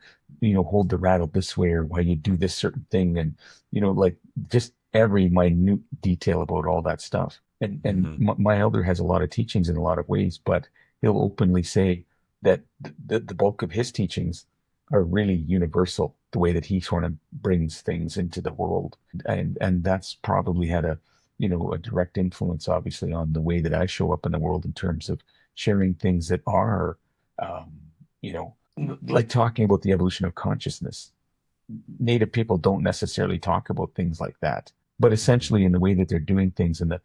hold the rattle this way or why you do this certain thing. And, like just every minute detail about all that stuff. And Hmm. my elder has a lot of teachings in a lot of ways, but he'll openly say that the bulk of his teachings are really universal, the way that he sort of brings things into the world. And that's probably had a direct influence, obviously, on the way that I show up in the world in terms of sharing things that are, um, you know, like talking about the evolution of consciousness. Native people don't necessarily talk about things like that, but Hmm. essentially in the way that they're doing things in the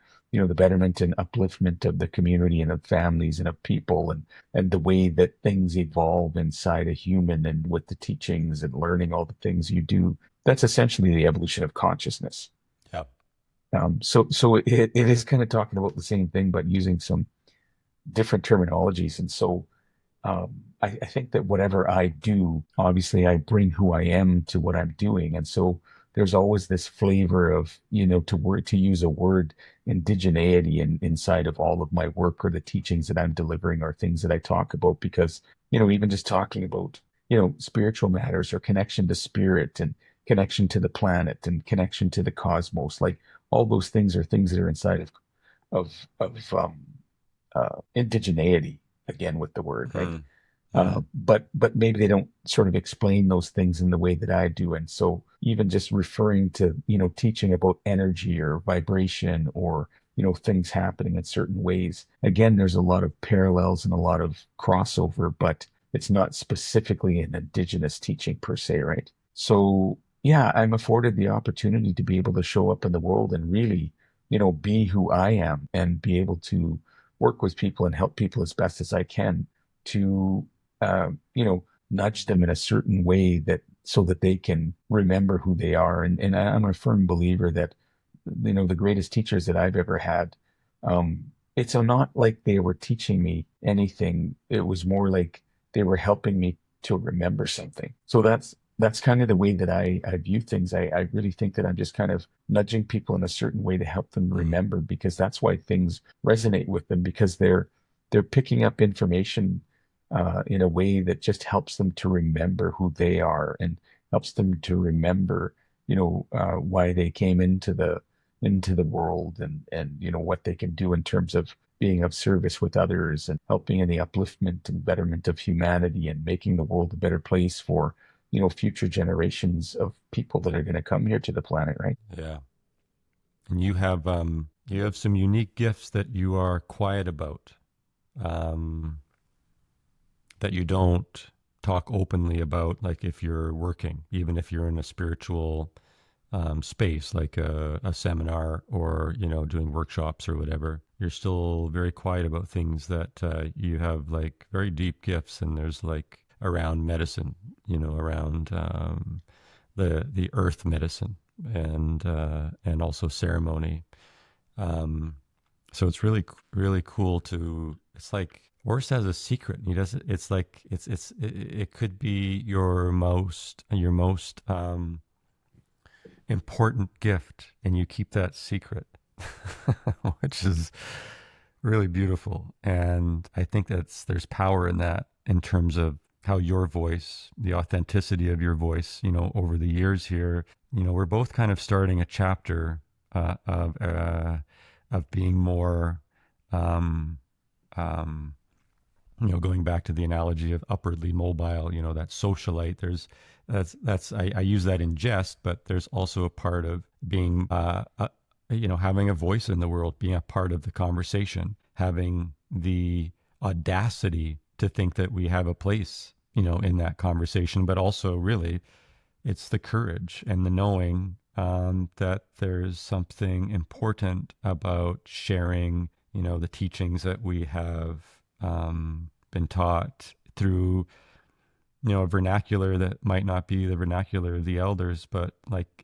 betterment and upliftment of the community and of families and of people and the way that things evolve inside a human and with the teachings and learning all the things you do. That's essentially the evolution of consciousness. Yeah. So it is kind of talking about the same thing, but using some different terminologies. And so I think that whatever I do, obviously I bring who I am to what I'm doing. And so there's always this flavor of, to use a word, indigeneity inside of all of my work or the teachings that I'm delivering or things that I talk about, because, even just talking about, spiritual matters or connection to spirit and connection to the planet and connection to the cosmos, like all those things are things that are inside of indigeneity, again with the word, right? Hmm. Yeah. But maybe they don't sort of explain those things in the way that I do. And so even just referring to, teaching about energy or vibration or, things happening in certain ways. Again, there's a lot of parallels and a lot of crossover, but it's not specifically an indigenous teaching per se, right? So yeah, I'm afforded the opportunity to be able to show up in the world and really, be who I am and be able to work with people and help people as best as I can to nudge them in a certain way that so that they can remember who they are. And I'm a firm believer that, the greatest teachers that I've ever had, it's not like they were teaching me anything. It was more like they were helping me to remember something. So that's kind of the way that I view things. I really think that I'm just kind of nudging people in a certain way to help them Hmm. remember, because that's why things resonate with them, because they're picking up information in a way that just helps them to remember who they are and helps them to remember, why they came into the world and what they can do in terms of being of service with others and helping in the upliftment and betterment of humanity and making the world a better place for future generations of people that are going to come here to the planet, right? Yeah. And you have some unique gifts that you are quiet about, um, that you don't talk openly about, like if you're working, even if you're in a spiritual space, like a seminar or, doing workshops or whatever. You're still very quiet about things that you have like very deep gifts, and there's like around medicine, around the earth medicine and also ceremony. Um, so it's really really cool to. It's like Orest has a secret. He does it. It's like it could be your most important gift, and you keep that secret, which is really beautiful. And I think there's power in that, in terms of how your voice, the authenticity of your voice, over the years here, we're both kind of starting a chapter of being more um, um, going back to the analogy of upwardly mobile, that socialite, I use that in jest, but there's also a part of being, having a voice in the world, being a part of the conversation, having the audacity to think that we have a place, in that conversation, but also really it's the courage and the knowing that there's something important about sharing, the teachings that we have been taught through, a vernacular that might not be the vernacular of the elders, but like,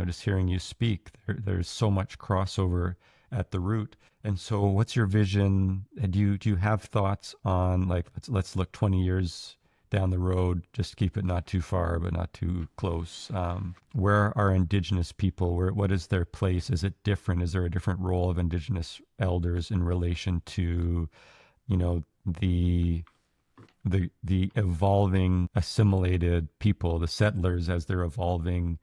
just hearing you speak, there's so much crossover at the root. And so what's your vision? Do you have thoughts on, like, let's look 20 years down the road, just keep it not too far, but not too close. Where are Indigenous people? What is their place? Is it different? Is there a different role of Indigenous elders in relation to, the evolving assimilated people, the settlers as they're evolving?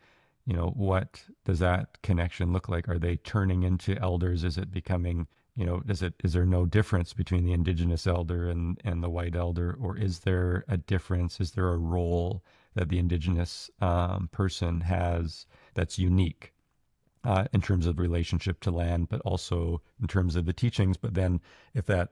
What does that connection look like? Are they turning into elders? Is it becoming, is there no difference between the Indigenous elder and the white elder? Or is there a difference? Is there a role that the Indigenous person has that's unique in terms of relationship to land, but also in terms of the teachings? But then if that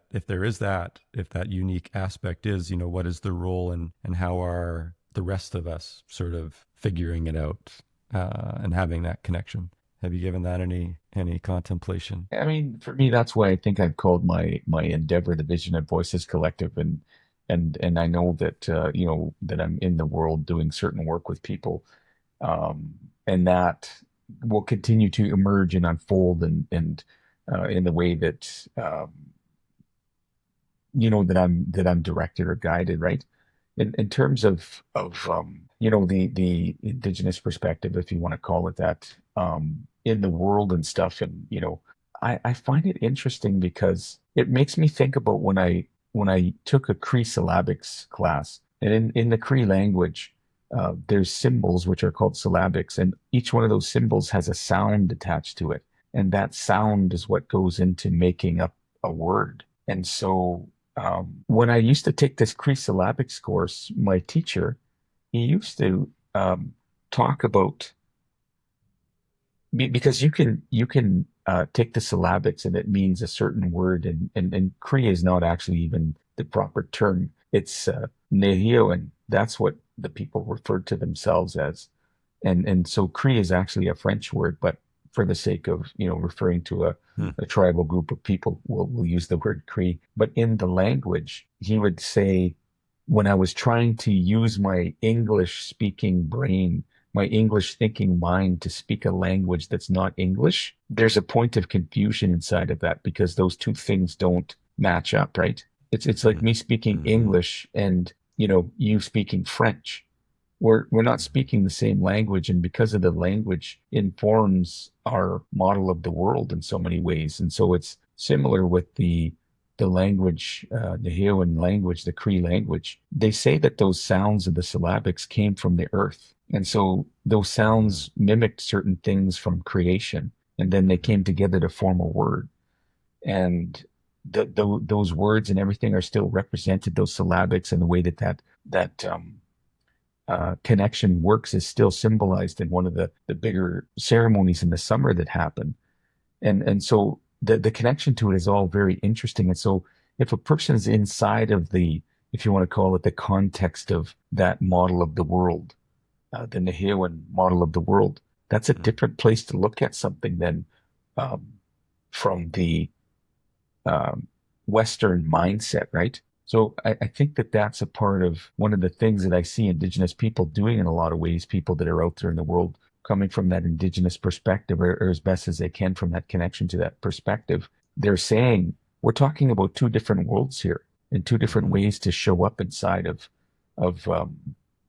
unique aspect is, what is the role, and how are the rest of us sort of figuring it out and having that connection? Have you given that any contemplation? I mean, for me, that's why I think I've called my endeavor the Vision and Voices Collective, and I know that that I'm in the world doing certain work with people, and that will continue to emerge and unfold, and in the way that that I'm directed or guided, right? In terms of the Indigenous perspective, if you want to call it that, in the world and stuff, and I find it interesting because it makes me think about when I took a Cree syllabics class, and in the Cree language, there's symbols which are called syllabics, and each one of those symbols has a sound attached to it, and that sound is what goes into making up a word. And so when I used to take this Cree syllabics course, my teacher, he used to talk about, because you can take the syllabics and it means a certain word, and Cree is not actually even the proper term. It's Nehio, and that's what the people referred to themselves as. And so Cree is actually a French word, but for the sake of referring to Hmm. a tribal group of people, we'll use the word Cree. But in the language, he would say, when I was trying to use my English speaking brain, my English thinking mind to speak a language that's not English, there's a point of confusion inside of that because those two things don't match up, right? It's like me speaking Mm-hmm. English and you speaking French. We're not speaking the same language, and because of the language informs our model of the world in so many ways. And so it's similar with the language, the Heian language, the Cree language. They say that those sounds of the syllabics came from the earth. And so those sounds mimicked certain things from creation, and then they came together to form a word. And those words and everything are still represented, those syllabics, and the way that connection works is still symbolized in one of the bigger ceremonies in the summer that happen. And so the connection to it is all very interesting. And so if a person is inside of if you want to call it the context of that model of the world, the Nehiyawin model of the world, that's a different place to look at something than um, from the Western mindset, right? So I think that that's a part of one of the things that I see Indigenous people doing in a lot of ways, people that are out there in the world coming from that Indigenous perspective, or as best as they can from that connection to that perspective. They're saying we're talking about two different worlds here and two different Mm-hmm. ways to show up inside of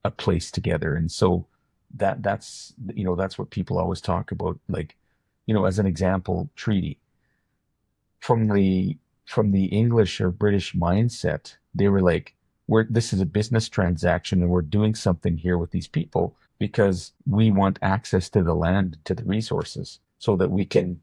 a place together. And so that's what people always talk about, like, as an example, treaty from the English or British mindset. They were like, this is a business transaction and we're doing something here with these people because we want access to the land, to the resources, so that we can.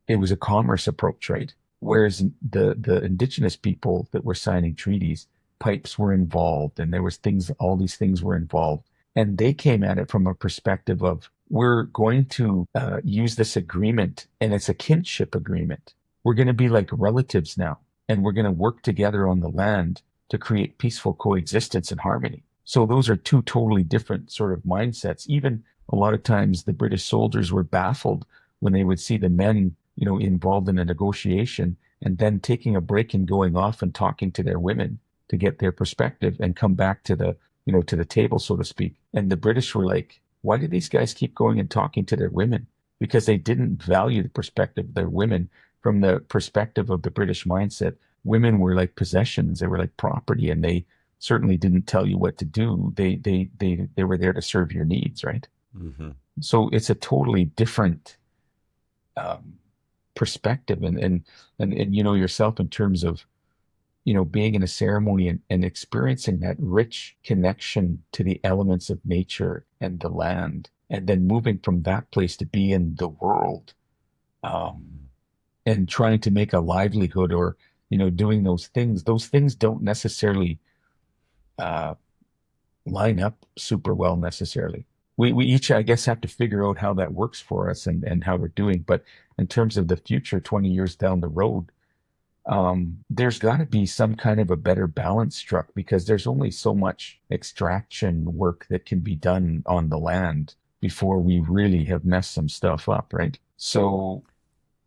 It was a commerce approach, right? Whereas the indigenous people that were signing treaties, pipes were involved, and there was things, all these things were involved, and they came at it from a perspective of we're going to use this agreement, and it's a kinship agreement. We're going to be like relatives now, and we're going to work together on the land to create peaceful coexistence and harmony. So those are two totally different sort of mindsets. Even a lot of times the British soldiers were baffled when they would see the men, involved in a negotiation and then taking a break and going off and talking to their women to get their perspective and come back to the table, so to speak. And the British were like, why do these guys keep going and talking to their women? Because they didn't value the perspective of their women from the perspective of the British mindset. Women were like possessions, they were like property, and they certainly didn't tell you what to do. They were there to serve your needs, right? Mm-hmm. So it's a totally different um, perspective, and yourself in terms of being in a ceremony and experiencing that rich connection to the elements of nature and the land, and then moving from that place to be in the world, um, and trying to make a livelihood, or doing those things. Those things don't necessarily uh, line up super well necessarily. We each, I guess, have to figure out how that works for us, and how we're doing. But in terms of the future, 20 years down the road, there's got to be some kind of a better balance struck, because there's only so much extraction work that can be done on the land before we really have messed some stuff up, right? So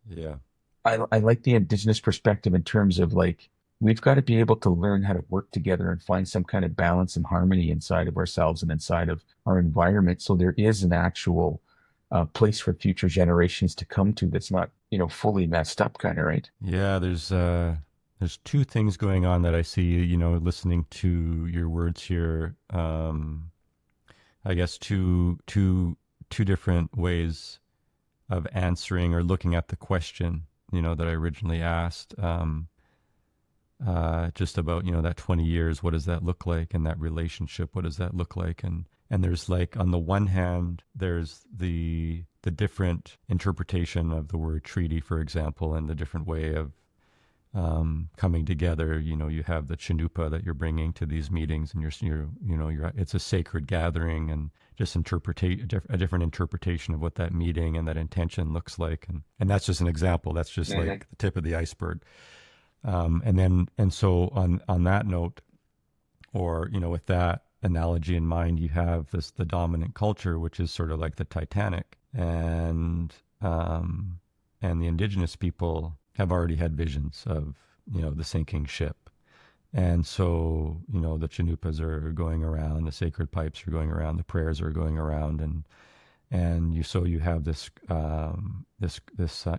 Yeah. I like the indigenous perspective in terms of like we've got to be able to learn how to work together and find some kind of balance and harmony inside of ourselves and inside of our environment. So there is an actual place for future generations to come to that's not, fully messed up, kind of, right? Yeah, there's two things going on that I see, listening to your words here. I guess two different ways of answering or looking at the question, that I originally asked. Just about, that 20 years, what does that look like? And that relationship, what does that look like? And there's like, on the one hand, there's the different interpretation of the word treaty, for example, and the different way of coming together. You have the chanupa that you're bringing to these meetings, and it's a sacred gathering, and just a different interpretation of what that meeting and that intention looks like. And that's just an example. That's just like the tip of the iceberg. So on that note, or, with that analogy in mind, you have the dominant culture, which is sort of like the Titanic, and the indigenous people have already had visions of, the sinking ship. And so, the chanupas are going around, the sacred pipes are going around, the prayers are going around, and you have this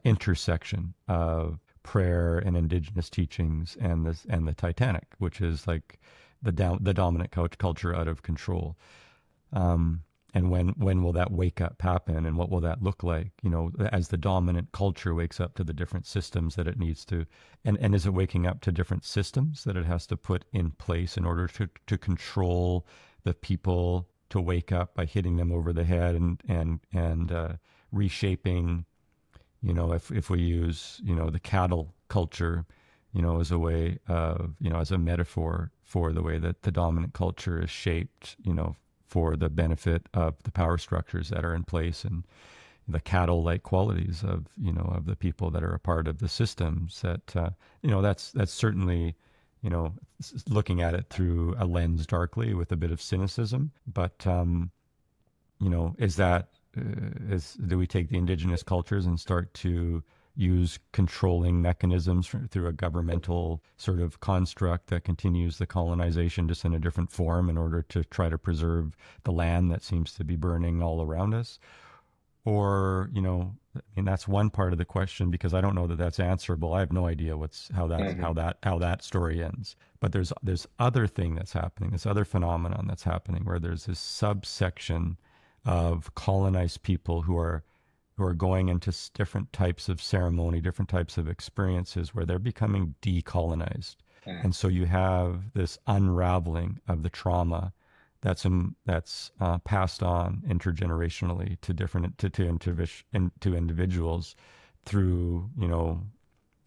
intersection of prayer and indigenous teachings and the Titanic, which is like the dominant culture out of control. And when will that wake up happen, and what will that look like? As the dominant culture wakes up to the different systems that it needs to, and is it waking up to different systems that it has to put in place in order to control the people, to wake up by hitting them over the head and reshaping. If we use, the cattle culture, as a way of, as a metaphor for the way that the dominant culture is shaped, for the benefit of the power structures that are in place, and the cattle-like qualities of, of the people that are a part of the systems that, that's certainly, looking at it through a lens darkly with a bit of cynicism. But, do we take the indigenous cultures and start to use controlling mechanisms through a governmental sort of construct that continues the colonization just in a different form in order to try to preserve the land that seems to be burning all around us? Or, that's one part of the question, because I don't know that that's answerable. I have no idea how that story ends. But there's other thing that's happening, this other phenomenon that's happening, where there's this subsection of colonized people who are going into different types of ceremony, different types of experiences, where they're becoming decolonized. And so you have this unraveling of the trauma that's passed on intergenerationally to individuals through,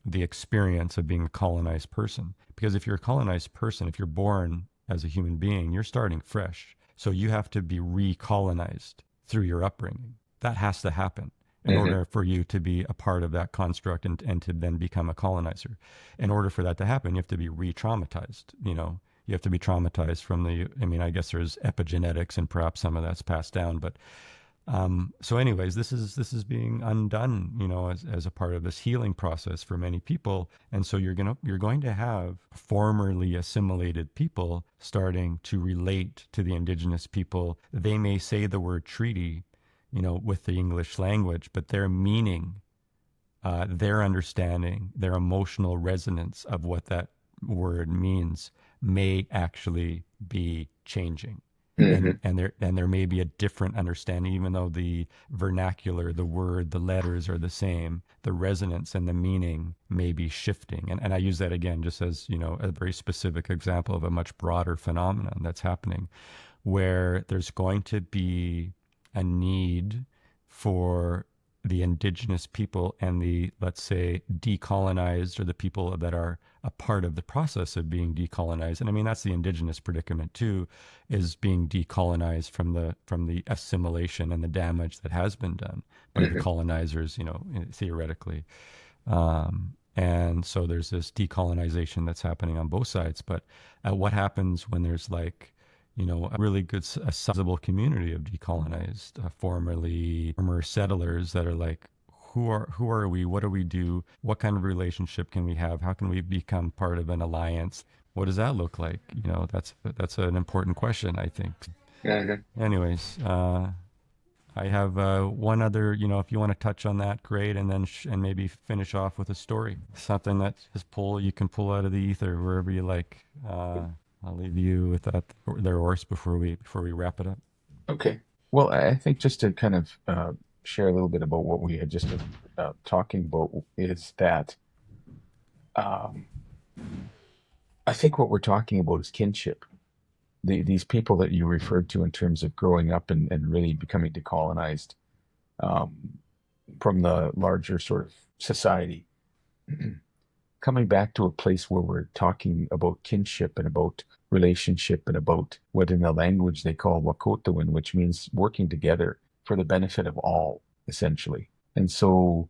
the experience of being a colonized person. Because if you're a colonized person, if you're born as a human being, you're starting fresh. So you have to be recolonized through your upbringing. That has to happen in Hmm. order for you to be a part of that construct and to then become a colonizer. In order for that to happen, you have to be re-traumatized. You have to be traumatized from I mean, I guess there's epigenetics and perhaps some of that's passed down, but so anyways, this is being undone, as a part of this healing process for many people. And so you're going to have formerly assimilated people starting to relate to the indigenous people. They may say the word treaty, with the English language, but their meaning, their understanding, their emotional resonance of what that word means may actually be changing. Hmm. And there may be a different understanding, even though the vernacular, the word, the letters are the same. The resonance and the meaning may be shifting. And I use that again just as, a very specific example of a much broader phenomenon that's happening, where there's going to be a need for the indigenous people and the, let's say, decolonized, or the people that are a part of the process of being decolonized. And I mean, that's the indigenous predicament too, is being decolonized from the assimilation and the damage that has been done by the Hmm. colonizers, theoretically. And so there's this decolonization that's happening on both sides. But what happens when there's like, a really good, a sizable community of decolonized, former settlers that are like, who are we? What do we do? What kind of relationship can we have? How can we become part of an alliance? What does that look like? That's an important question, I think. Hmm. Anyways, I have one other, if you want to touch on that, great, and then and maybe finish off with a story, something that you can pull out of the ether wherever you like. I'll leave you with that there, Orest, before we wrap it up. Okay. Well, I think just to kind of share a little bit about what we had just been talking about is that um, I think what we're talking about is kinship. These people that you referred to in terms of growing up and really becoming decolonized um, from the larger sort of society, coming back to a place where we're talking about kinship and about relationship and about what in the language they call wakotoin, which means working together for the benefit of all, essentially. And so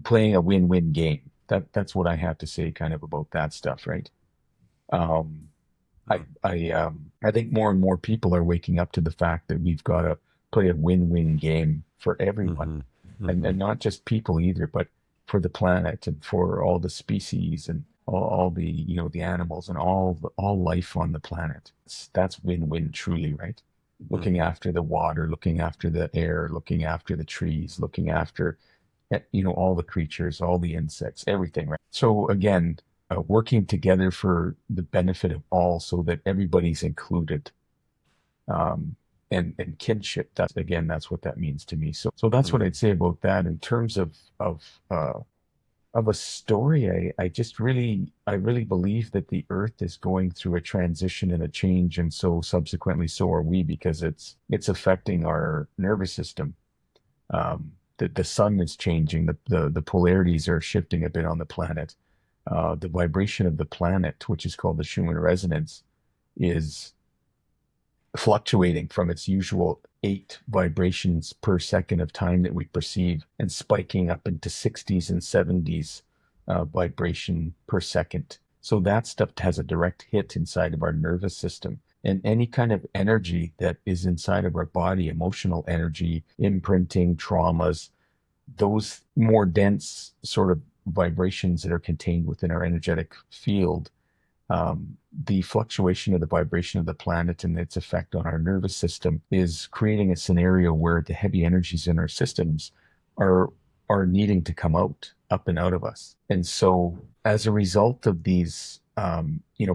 playing a win-win game. That's what I have to say kind of about that stuff, right? Um, I think more and more people are waking up to the fact that we've got to play a win-win game for everyone, Mm-hmm. and Mm-hmm. not just people either, but for the planet and for all the species and all the the animals and all life on the planet. That's win-win truly, right? Looking Mm-hmm. after the water, looking after the air, looking after the trees, looking after all the creatures, all the insects, everything, right? So again, working together for the benefit of all so that everybody's included. Um, and kinship, that's what that means to me. So that's what Mm-hmm. I'd say about that in terms of a story. I really believe that the earth is going through a transition and a change, and so subsequently so are we, because it's affecting our nervous system. The sun is changing, the polarities are shifting a bit on the planet. The vibration of the planet, which is called the Schumann resonance, is fluctuating from its usual 8 vibrations per second of time that we perceive and spiking up into 60s and 70s vibration per second. So that stuff has a direct hit inside of our nervous system. And any kind of energy that is inside of our body, emotional energy, imprinting, traumas, those more dense sort of vibrations that are contained within our energetic field, the fluctuation of the vibration of the planet and its effect on our nervous system is creating a scenario where the heavy energies in our systems are are needing to come out, up and out of us. And so, as a result of these,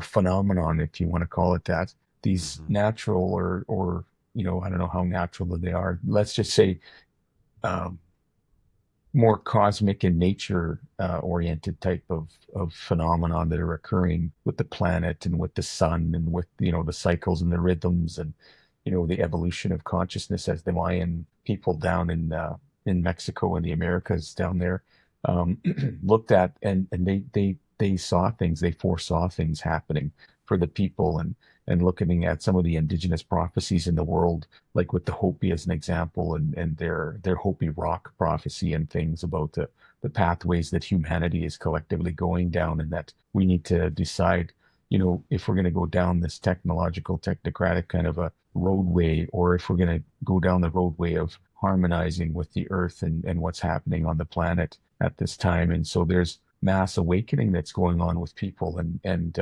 phenomenon, if you want to call it that, these Mm-hmm. natural or I don't know how natural they are. Let's just say um, more cosmic and nature oriented type of phenomenon that are occurring with the planet and with the sun and with the cycles and the rhythms and the evolution of consciousness as the Mayan people down in Mexico and the Americas down there looked at, and they saw things, they foresaw things happening for the people, and looking at some of the indigenous prophecies in the world, like with the Hopi as an example, and their Hopi rock prophecy and things about the pathways that humanity is collectively going down, and that we need to decide, if we're going to go down this technological, technocratic kind of a roadway, or if we're going to go down the roadway of harmonizing with the earth and what's happening on the planet at this time. And so there's mass awakening that's going on with people, and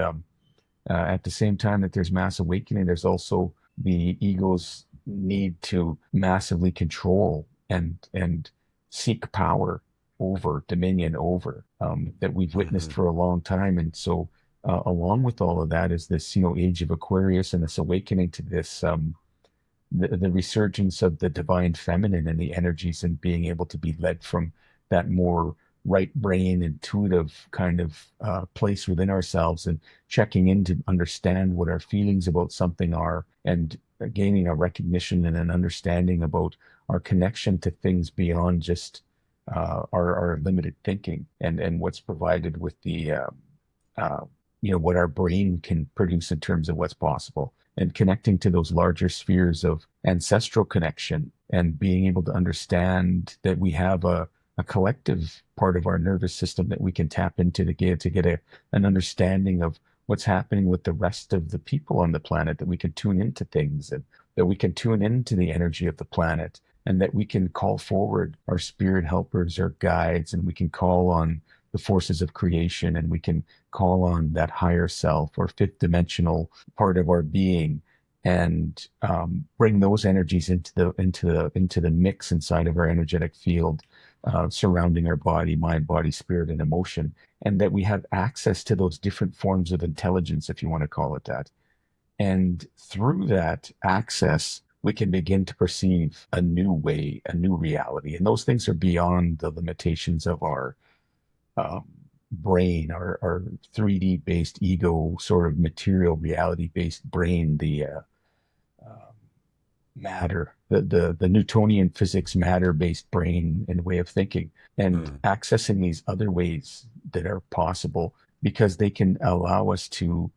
at the same time that there's mass awakening, there's also the ego's need to massively control and seek power over, dominion over, that we've witnessed Hmm. for a long time. And so, along with all of that is this, age of Aquarius, and this awakening to this, the resurgence of the divine feminine and the energies, and being able to be led from that more right brain, intuitive kind of place within ourselves, and checking in to understand what our feelings about something are, and gaining a recognition and an understanding about our connection to things beyond just our limited thinking, and what's provided with the uh, what our brain can produce in terms of what's possible, and connecting to those larger spheres of ancestral connection, and being able to understand that we have a collective part of our nervous system that we can tap into to get an understanding of what's happening with the rest of the people on the planet, that we can tune into things, and that we can tune into the energy of the planet, and that we can call forward our spirit helpers, our guides, and we can call on the forces of creation, and we can call on that higher self or fifth dimensional part of our being, and bring those energies into the mix inside of our energetic field, surrounding our body, mind, body, spirit, and emotion, and that we have access to those different forms of intelligence, if you want to call it that. And through that access, we can begin to perceive a new way, a new reality. And those things are beyond the limitations of our um, brain, our 3D based ego, sort of material reality based brain, the uh, matter, the Newtonian physics matter based brain and way of thinking, and Hmm. accessing these other ways that are possible, because they can allow us to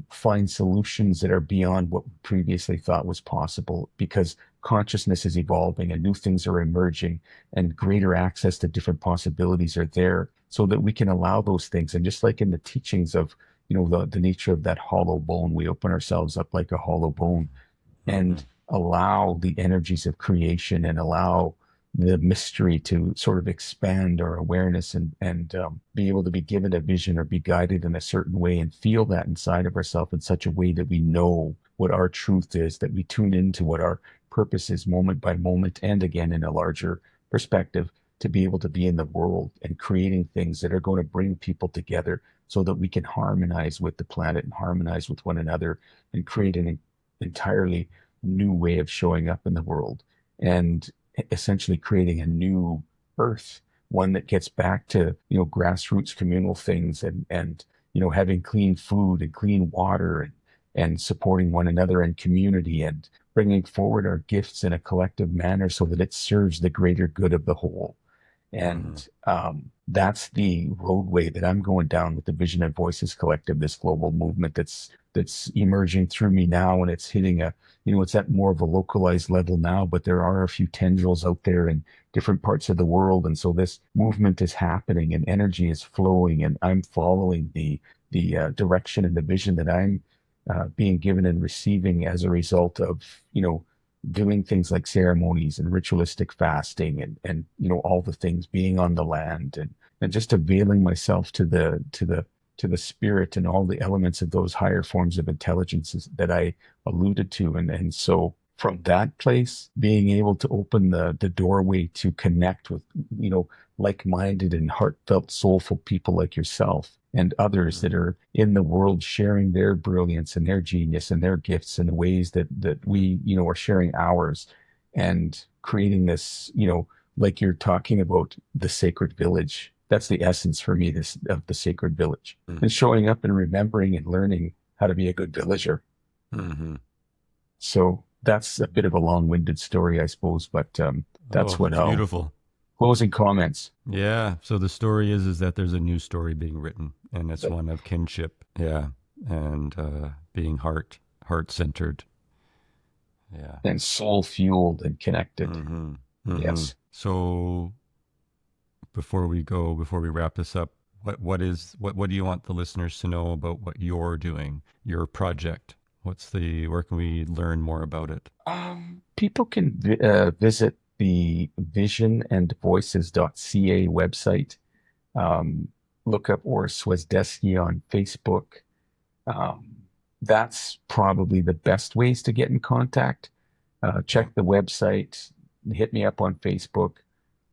find solutions that are beyond what we previously thought was possible, because consciousness is evolving and new things are emerging, and greater access to different possibilities are there, so that we can allow those things. And just like in the teachings of, the nature of that hollow bone, we open ourselves up like a hollow bone, Hmm. and allow the energies of creation, and allow the mystery to sort of expand our awareness, and be able to be given a vision or be guided in a certain way, and feel that inside of ourselves in such a way that we know what our truth is, that we tune into what our purpose is moment by moment, and again in a larger perspective, to be able to be in the world and creating things that are going to bring people together, so that we can harmonize with the planet and harmonize with one another, and create an entirely new way of showing up in the world, and essentially creating a new earth, one that gets back to, grassroots communal things, and having clean food and clean water, and supporting one another in community, and bringing forward our gifts in a collective manner, so that it serves the greater good of the whole. Hmm. And that's the roadway that I'm going down with the Vision and Voices Collective, this global movement that's emerging through me now, and it's hitting it's at more of a localized level now, but there are a few tendrils out there in different parts of the world, and so this movement is happening, and energy is flowing, and I'm following the direction and the vision that I'm being given and receiving as a result of doing things like ceremonies and ritualistic fasting, and all the things, being on the land, and just availing myself to the spirit and all the elements of those higher forms of intelligences that I alluded to. And so from that place, being able to open the doorway to connect with, like-minded and heartfelt, soulful people like yourself and others that Hmm. are in the world, sharing their brilliance and their genius and their gifts in the ways that we, are sharing ours, and creating this, like you're talking about, the sacred village. That's the essence for me, this of the sacred village, and showing up and remembering and learning how to be a good villager. Hmm. So that's a bit of a long-winded story, I suppose, but Oh, that's what that's I'll beautiful. Closing comments. Yeah. So the story is that there's a new story being written, and it's one of kinship. Yeah, and being heart centered. Yeah. And soul fueled and connected. Mm-hmm. Mm-hmm. Yes. So before we wrap this up, what do you want the listeners to know about what you're doing, your project? Where can we learn more about it? People can visit the visionandvoices.ca website. Um, look up Orest Zwozdesky on Facebook. Um, that's probably the best ways to get in contact. Check the website, hit me up on Facebook.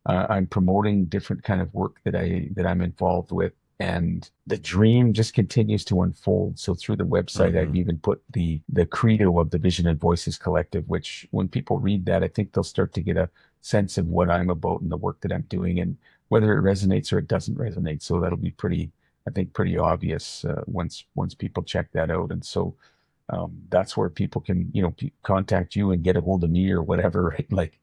I'm promoting different kind of work that I'm involved with, and the dream just continues to unfold. So through the website, I've Mm-hmm. even put the credo of the Vision and Voices Collective, which when people read that, I think they'll start to get a sense of what I'm about and the work that I'm doing, and whether it resonates or it doesn't resonate. So that'll be pretty, I think, pretty obvious once people check that out. And so that's where people can, contact you and get a hold of me or whatever, right? Like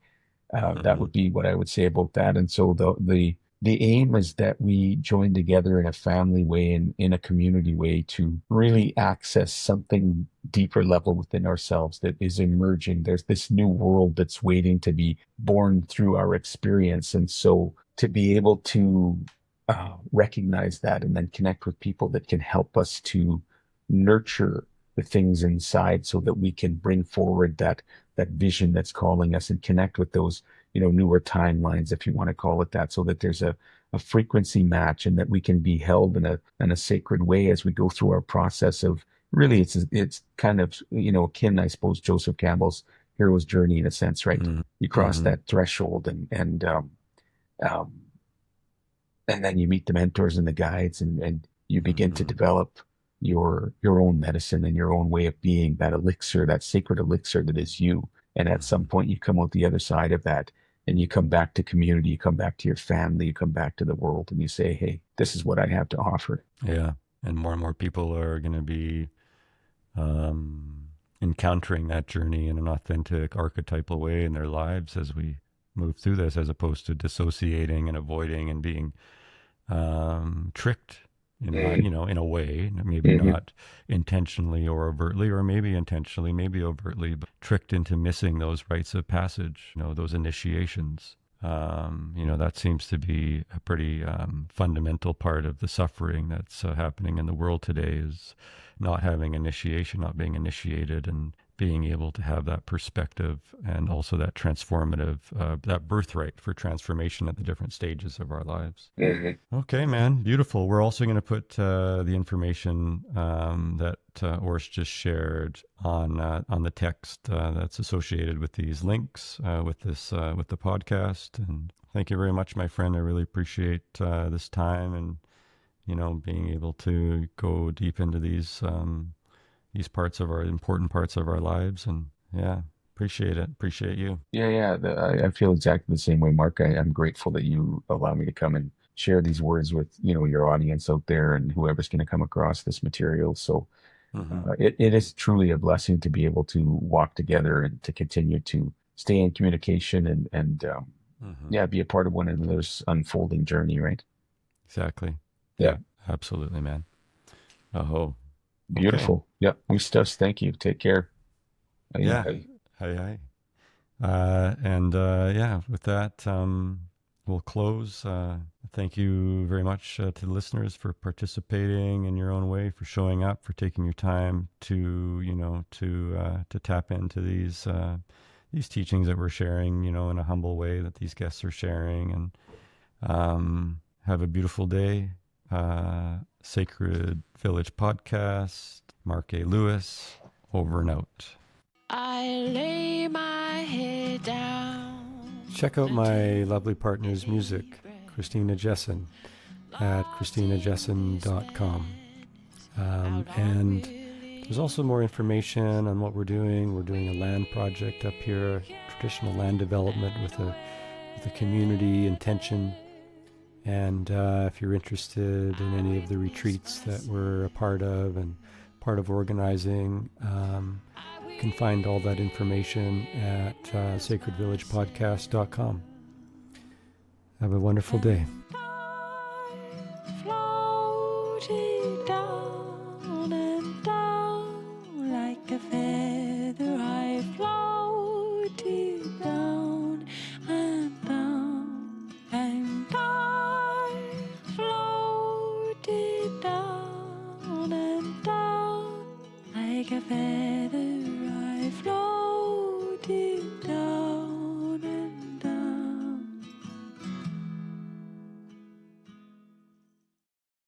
that Mm-hmm. would be what I would say about that. And so the aim is that we join together in a family way and in a community way to really access something deeper level within ourselves that is emerging. There's this new world that's waiting to be born through our experience. And so to be able to recognize that and then connect with people that can help us to nurture the things inside so that we can bring forward that vision that's calling us and connect with those newer timelines, if you want to call it that, so that there's a frequency match and that we can be held in a sacred way as we go through our process of really it's kind of akin, I suppose, Joseph Campbell's hero's journey in a sense, right? You cross Mm-hmm. that threshold um, and then you meet the mentors and the guides and you begin to Mm-hmm. develop your own medicine and your own way of being, that elixir, that sacred elixir that is you. And at some Mm-hmm. point you come out the other side of that and you come back to community, you come back to your family, you come back to the world and you say, hey, this is what I have to offer. Yeah, and more people are going to be um, encountering that journey in an authentic, archetypal way in their lives as we move through this, as opposed to dissociating and avoiding and being tricked in a way, maybe Mm-hmm. not intentionally or overtly, or maybe intentionally, maybe overtly, but tricked into missing those rites of passage, those initiations. That seems to be a pretty fundamental part of the suffering that's happening in the world today, is not having initiation, not being initiated, and being able to have that perspective and also that transformative, that birthright for transformation at the different stages of our lives. Mm-hmm. Okay, man, beautiful. We're also going to put the information that Orest just shared on the text that's associated with these links with the podcast. And thank you very much, my friend. I really appreciate this time and being able to go deep into these important parts of our lives. And yeah, appreciate it. Appreciate you. Yeah. I feel exactly the same way, Mark. I'm grateful that you allow me to come and share these words with, your audience out there and whoever's going to come across this material. So Mm-hmm. it is truly a blessing to be able to walk together and to continue to stay in communication and Mm-hmm. yeah, be a part of one another's unfolding journey, right? Exactly. Yeah, Yeah, absolutely, man. Oh, okay. beautiful. Yeah, Ustas, thank you. Take care. Aye, Yeah. aye. Hi, hi. And yeah, with that, we'll close. Thank you very much to the listeners for participating in your own way, for showing up, for taking your time to tap into these teachings that we're sharing, in a humble way that these guests are sharing. And have a beautiful day. Sacred Village Podcast, Mark A. Lewis, over and out. I lay my head down. Check out my lovely partner's music, Christina Jessen, at christinajessen.com. And there's also more information on what we're doing. We're doing a land project up here, traditional land development with a community intention. And if you're interested in any of the retreats that we're a part of and part of organizing, you can find all that information at sacredvillagepodcast.com. Have a wonderful day. Floated down and down like a feather. I floated down and down, and I floated down and down like a feather.